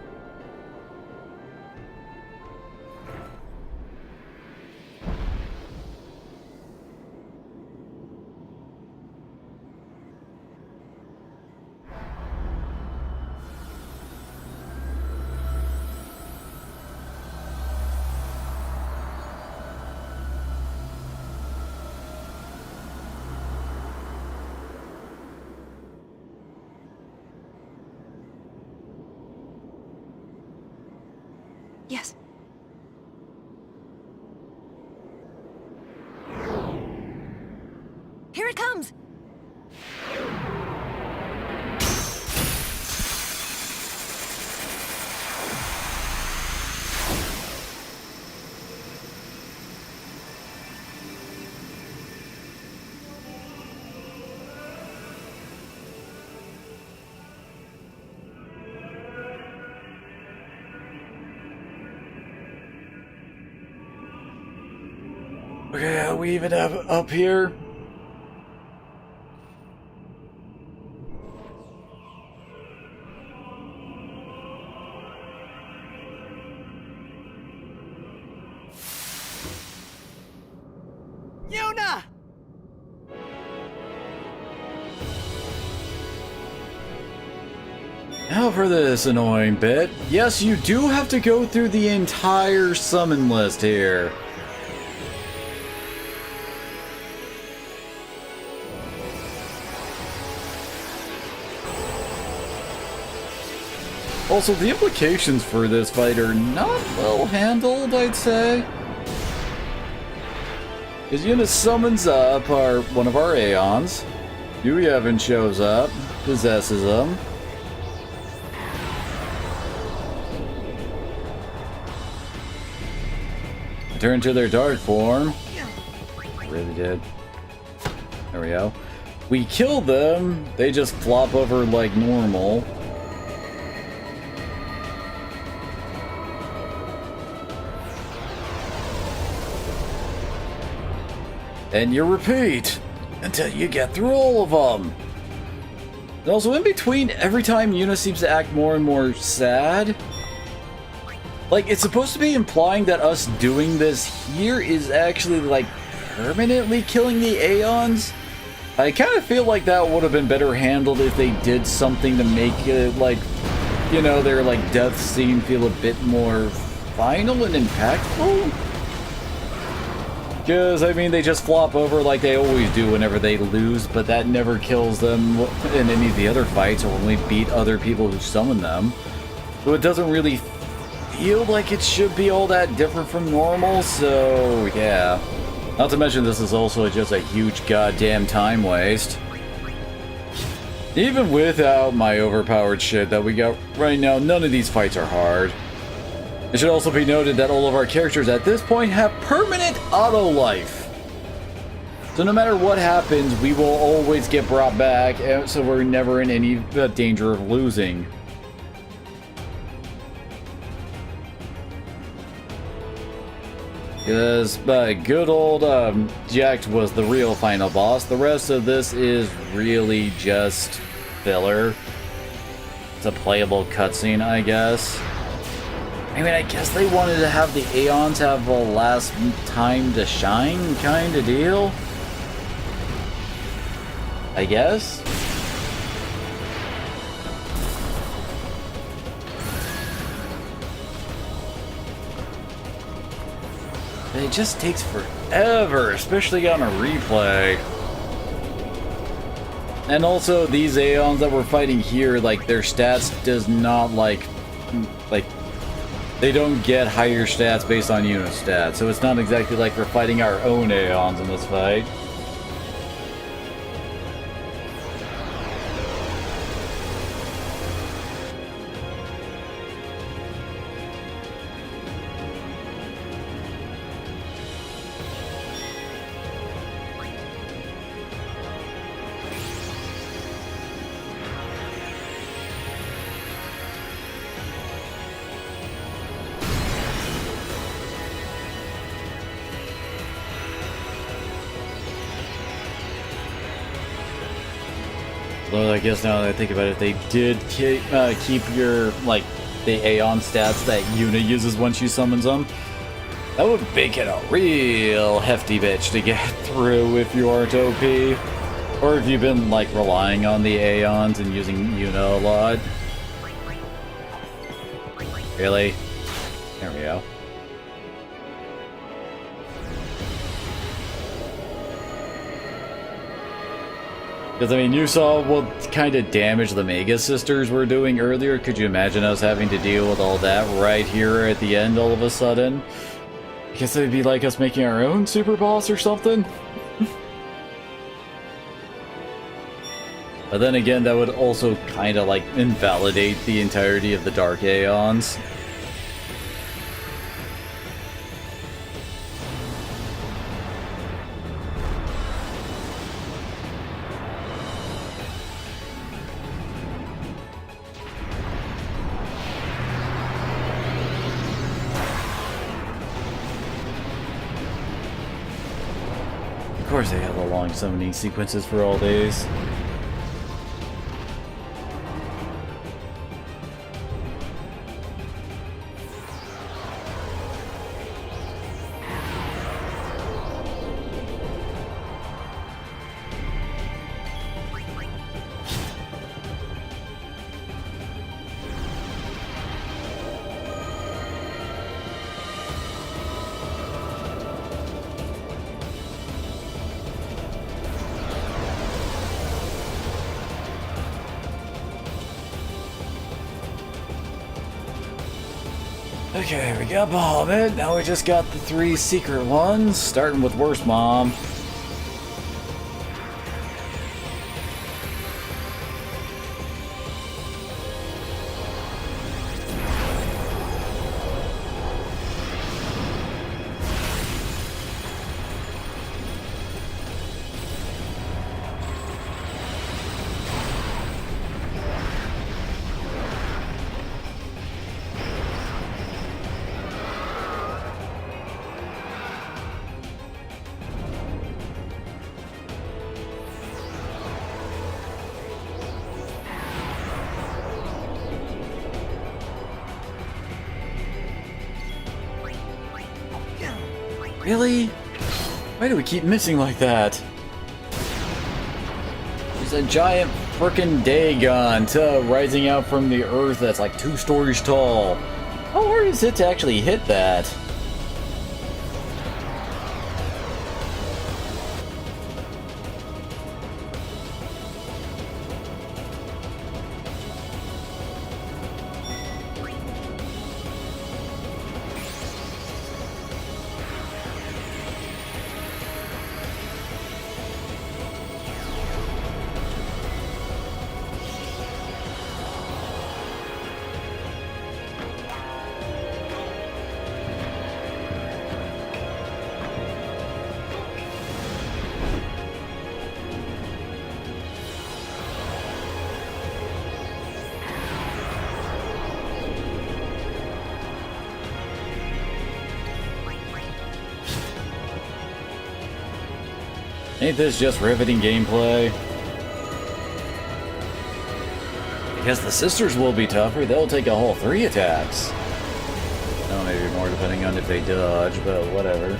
Yes. Here it comes. Okay, we even have up here. Yuna! Now for this annoying bit. Yes, you do have to go through the entire summon list here. Also, the implications for this fight are not well handled, I'd say. As Yuna summons up one of our Aeons. Yuyevin shows up, possesses them. Turn to their dark form. Really did. There we go. We kill them, they just flop over like normal. And you repeat until you get through all of them. And also in between, every time Yuna seems to act more and more sad. Like, it's supposed to be implying that us doing this here is actually, like, permanently killing the Aeons. I kind of feel like that would have been better handled if they did something to make it, like, you know, their, like, death scene feel a bit more final and impactful. Because, I mean, they just flop over like they always do whenever they lose, but that never kills them in any of the other fights or when we beat other people who summon them. So it doesn't really feel like it should be all that different from normal, so yeah. Not to mention this is also just a huge goddamn time waste. Even without my overpowered shit that we got right now, none of these fights are hard. It should also be noted that all of our characters at this point have permanent auto life. So no matter what happens, we will always get brought back, so we're never in any danger of losing. Because good old Jack was the real final boss. The rest of this is really just filler. It's a playable cutscene, I guess. I mean, I guess they wanted to have the Aeons have a last time to shine kind of deal. I guess? It just takes forever, especially on a replay. And also, these Aeons that we're fighting here, like, their stats does not, like they don't get higher stats based on unit stats, so it's not exactly like we're fighting our own Aeons in this fight. Although I guess now that I think about it, they did keep your, like, the Aeon stats that Yuna uses when she summons them. That would make it a real hefty bitch to get through if you aren't OP. Or if you've been, like, relying on the Aeons and using Yuna a lot. Really? There we go. Because, I mean, you saw what kind of damage the Mega Sisters were doing earlier. Could you imagine us having to deal with all that right here at the end all of a sudden? I guess it'd be like us making our own super boss or something? But then again, that would also kind of, like, invalidate the entirety of the Dark Aeons. Of course they have the long summoning sequences for all days. Okay, we got Bahamut. Now we just got the 3 secret ones, starting with Worst Mom. Really? Why do we keep missing like that? There's a giant frickin' Dagon rising out from the earth that's like 2 stories tall. How hard is it to actually hit that? Ain't this just riveting gameplay? I guess the sisters will be tougher. They'll take a whole 3 attacks. Oh, maybe more depending on if they dodge, but whatever.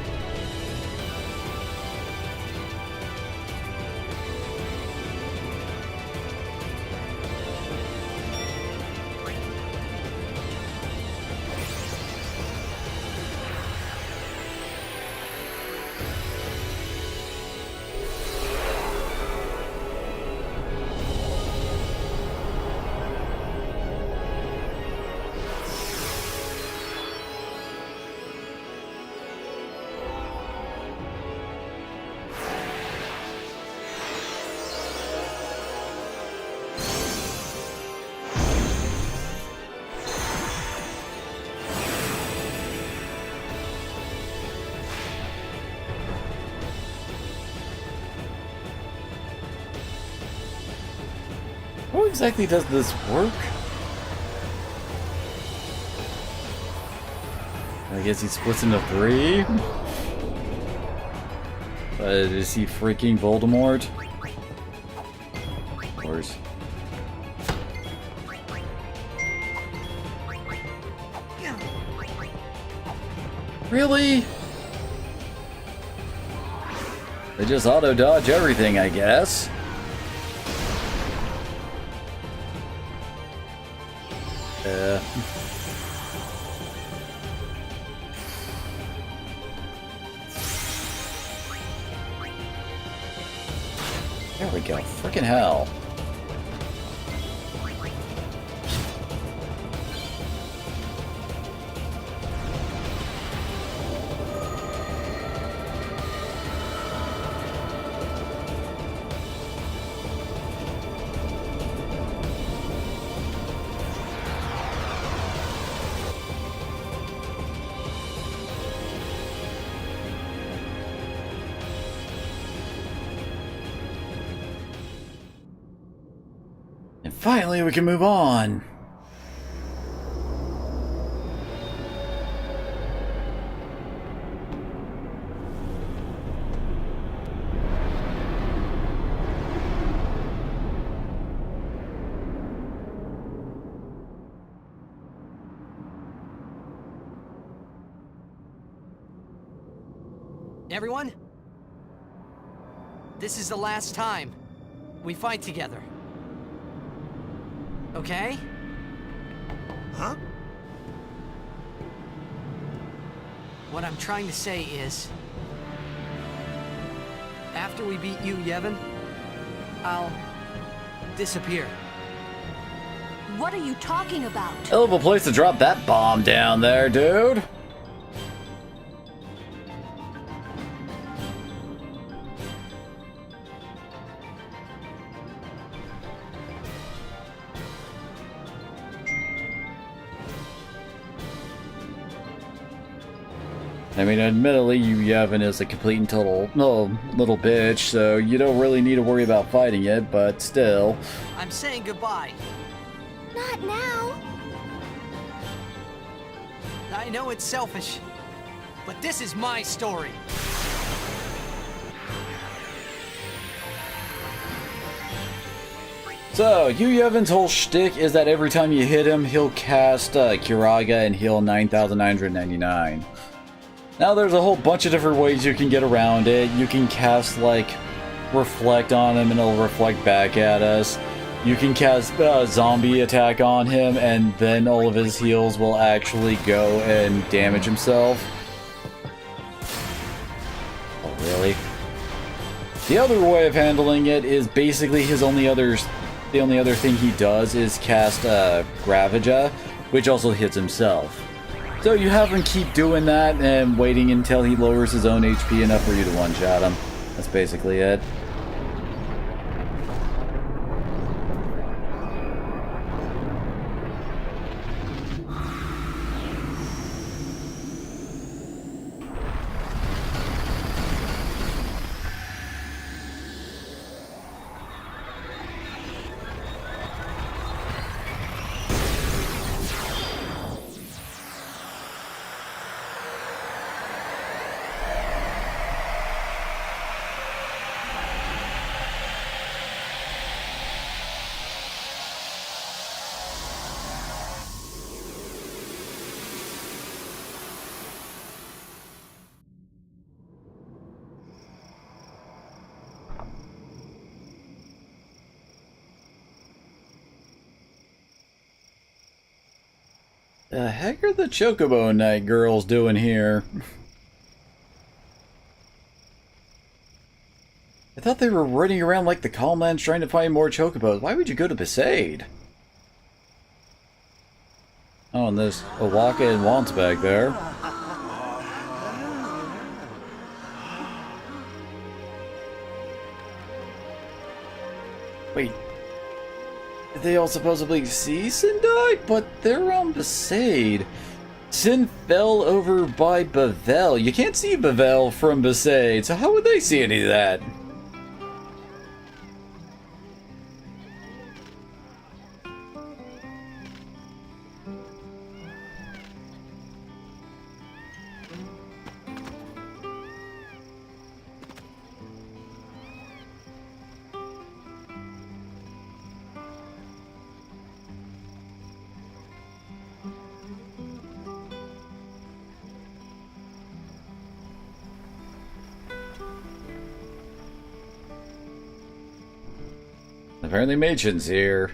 exactly does this work? I guess he splits into 3? Is he freaking Voldemort? Of course. Really? They just auto-dodge everything, I guess. There we go. Frickin' hell. And finally, we can move on. Everyone? This is the last time we fight together. Okay? Huh? What I'm trying to say is, after we beat you, Yevon, I'll disappear. What are you talking about? Hell of a place to drop that bomb down there, dude. I mean, admittedly, Yevon is a complete and total little bitch, so you don't really need to worry about fighting it, but still. I'm saying goodbye. Not now. I know it's selfish, but this is my story. So, Yevon's whole shtick is that every time you hit him, he'll cast Curaga and heal 9,999. Now there's a whole bunch of different ways you can get around it. You can cast, like, Reflect on him and it'll reflect back at us. You can cast Zombie Attack on him and then all of his heals will actually go and damage himself. Oh, really? The other way of handling it is basically the only other thing he does is cast Gravija, which also hits himself. So you have him keep doing that and waiting until he lowers his own HP enough for you to one-shot him. That's basically it. The heck are the Chocobo Knight girls doing here? I thought they were running around like the Calmlands trying to find more Chocobos. Why would you go to Besaid? Oh, and there's O'aka and Wants back there. Wait. Did they all supposedly see Sin die? But they're on Besaid. Sin fell over by Bavel. You can't see Bavel from Besaid, so how would they see any of that? apparently Machen's here.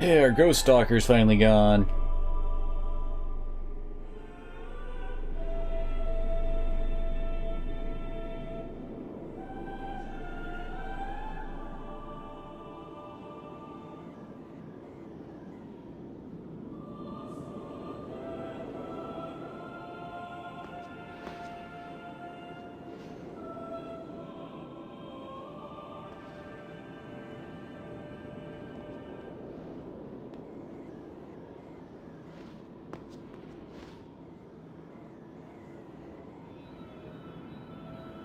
Yeah, our ghost stalker's finally gone.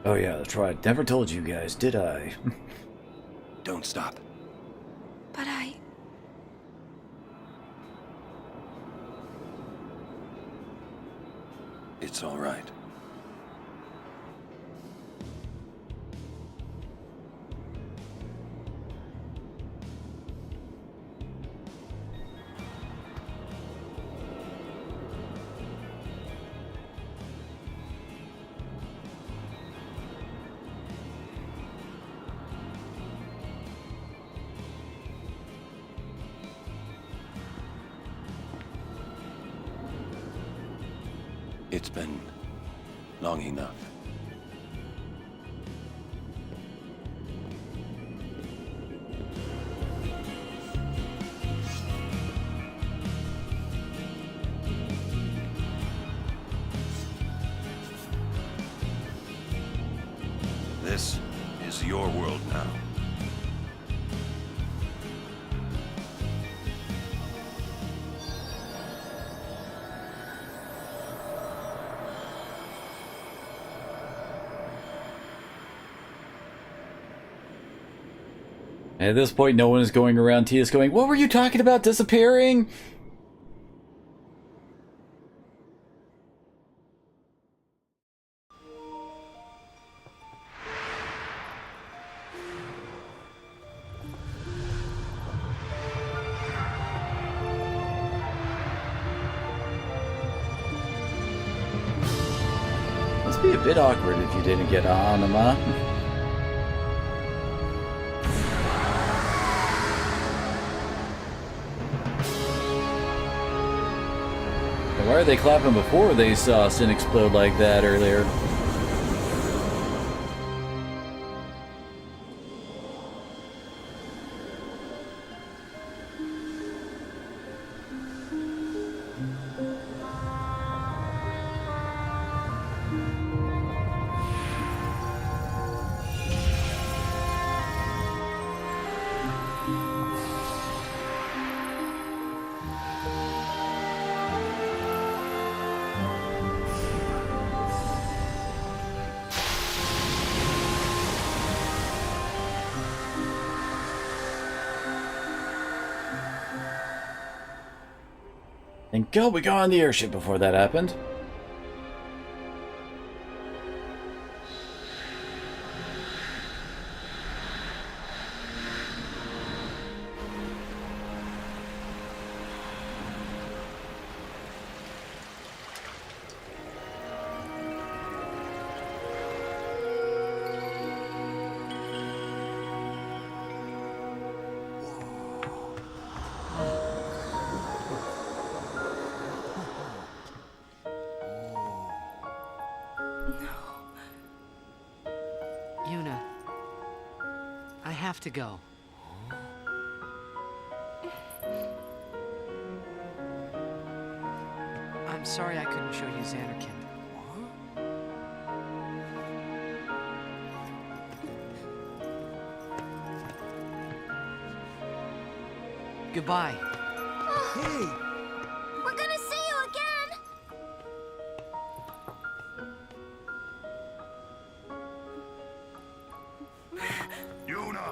Oh yeah, that's right. Never told you guys, did I? Don't stop. But I... It's all right. It's been long enough. This is your world now. At this point, no one is going around Tia's going, "What were you talking about disappearing?" Must be a bit awkward if you didn't get Anima. Why are they clapping before they saw Sin explode like that earlier? Thank God we got on the airship before that happened. to go. I'm sorry I couldn't show you Xanarkand. Goodbye. Hey! We're gonna see you again! Yuna!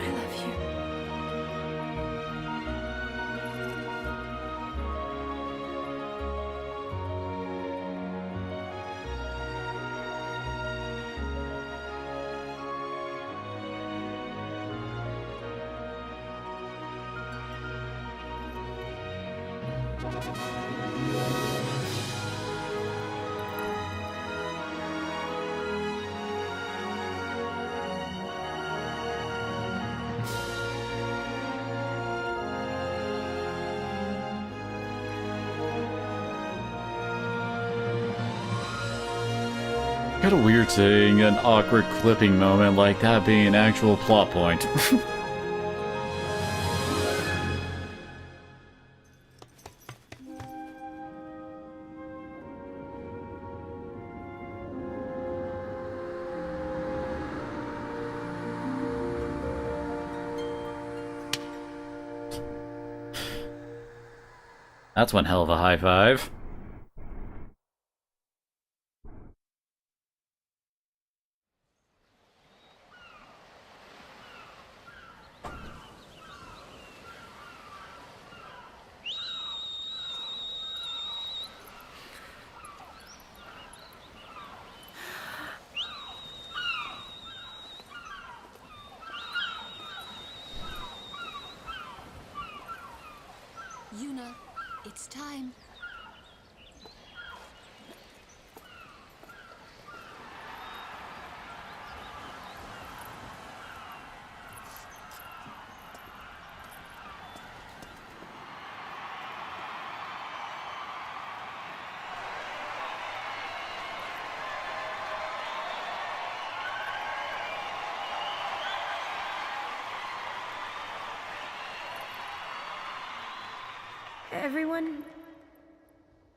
I love you. Kind of weird seeing an awkward clipping moment like that being an actual plot point. That's one hell of a high five. Yuna, it's time.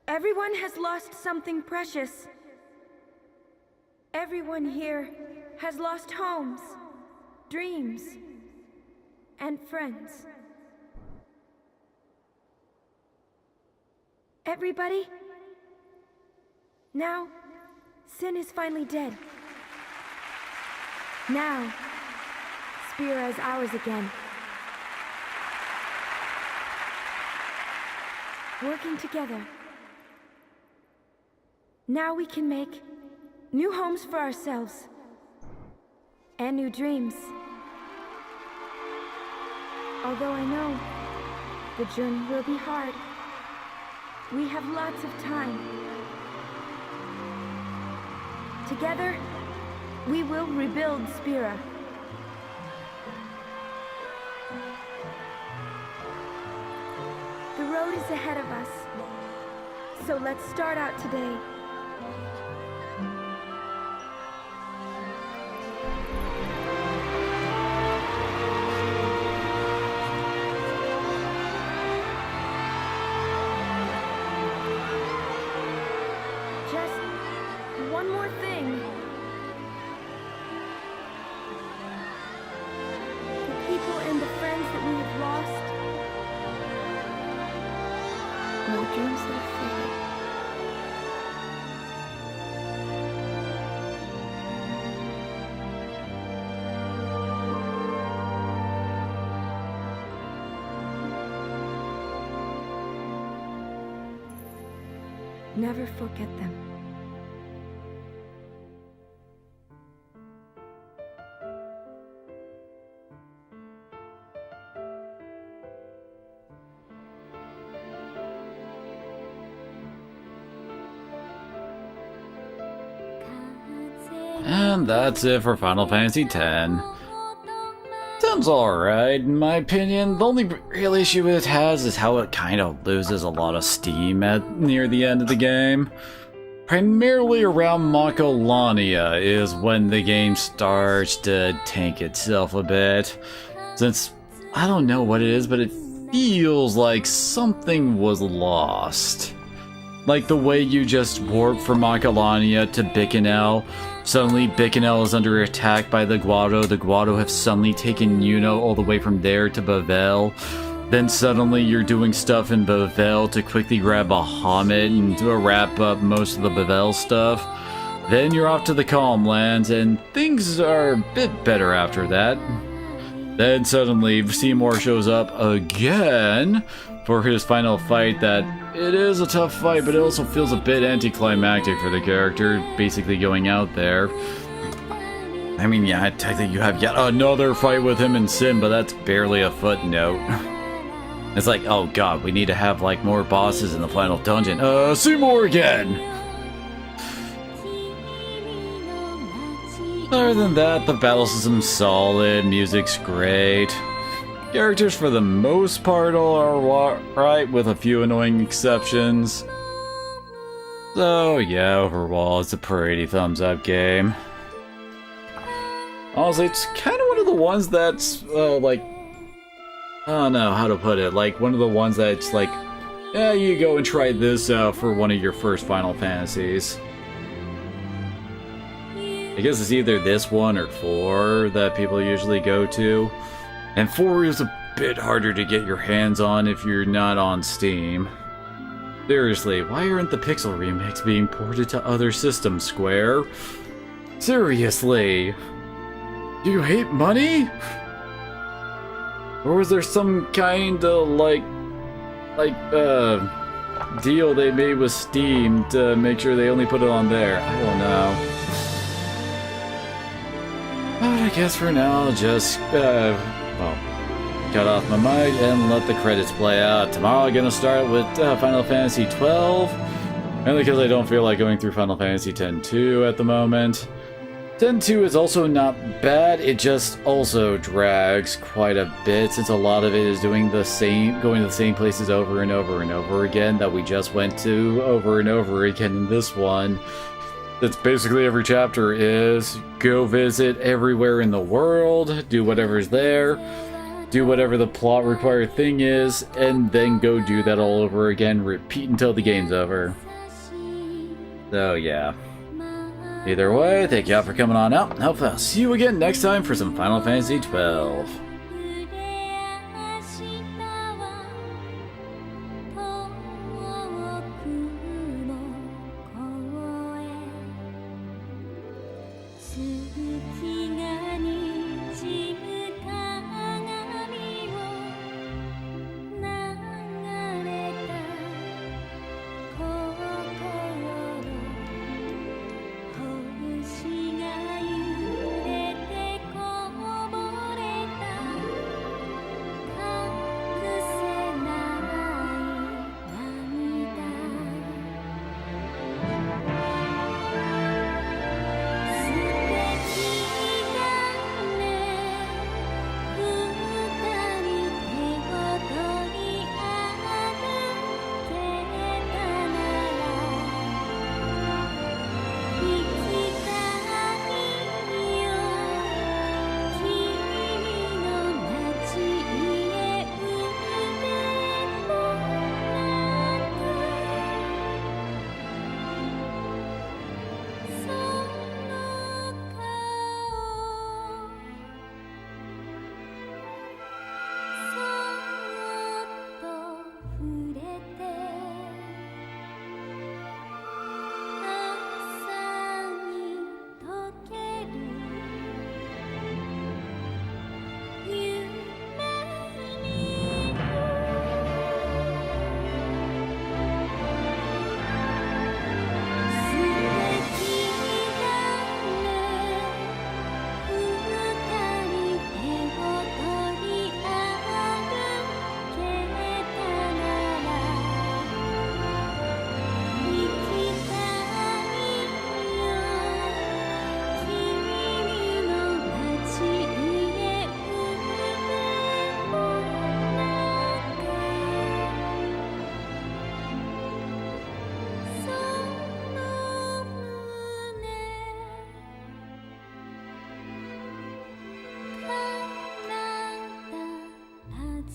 Everyone has lost something precious. Everyone here has lost homes, dreams, and friends. Everybody? Now, Sin is finally dead. Now, Spira is ours again. Working together. Now we can make new homes for ourselves. And new dreams. Although I know the journey will be hard, we have lots of time. Together, we will rebuild Spira. The road is ahead of us, so let's start out today. Just one more thing. The people and the friends that we have lost. No dreams that fade. Never forget them. And that's it for Final Fantasy X. 10's alright, in my opinion. The only real issue it has is how it kind of loses a lot of steam near the end of the game. Primarily around Macalania is when the game starts to tank itself a bit. Since, I don't know what it is, but it feels like something was lost. Like the way you just warp from Macalania to Bikanel. Suddenly, Bikanel is under attack by the Guado. The Guado have suddenly taken Yuno all the way from there to Bavel. Then suddenly you're doing stuff in Bavel to quickly grab Bahamut and to wrap up most of the Bavel stuff. Then you're off to the Calm Lands, and things are a bit better after that. Then suddenly Seymour shows up again for his final fight. That it is a tough fight, but it also feels a bit anticlimactic for the character, basically going out there. I mean, yeah, technically you have yet another fight with him and Sin, but that's barely a footnote. It's like, oh god, we need to have like more bosses in the final dungeon. Seymour again! Other than that, the battle system's solid, music's great. Characters for the most part are right, with a few annoying exceptions. So yeah, overall it's a pretty thumbs up game. Honestly, it's kind of one of the ones that's like, I don't know how to put it, like one of the ones that's like, yeah, you go and try this out for one of your first Final Fantasies. I guess it's either this one or 4 that people usually go to. And 4 is a bit harder to get your hands on if you're not on Steam. Seriously, why aren't the Pixel remakes being ported to other systems, Square? Seriously? Do you hate money? Or was there some kind of deal they made with Steam to make sure they only put it on there? I don't know. But I guess for now I'll just, cut off my mic and let the credits play out. Tomorrow I'm gonna start with Final Fantasy XII, mainly because I don't feel like going through Final Fantasy X-2 at the moment. X-2 is also not bad, it just also drags quite a bit, since a lot of it is going to the same places over and over and over again that we just went to over and over again in this one. That's basically every chapter is go visit everywhere in the world, do whatever's there, do whatever the plot required thing is, and then go do that all over again, repeat until the game's over. So yeah. Either way, thank y'all for coming on out, and hopefully I'll see you again next time for some Final Fantasy XII.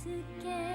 together.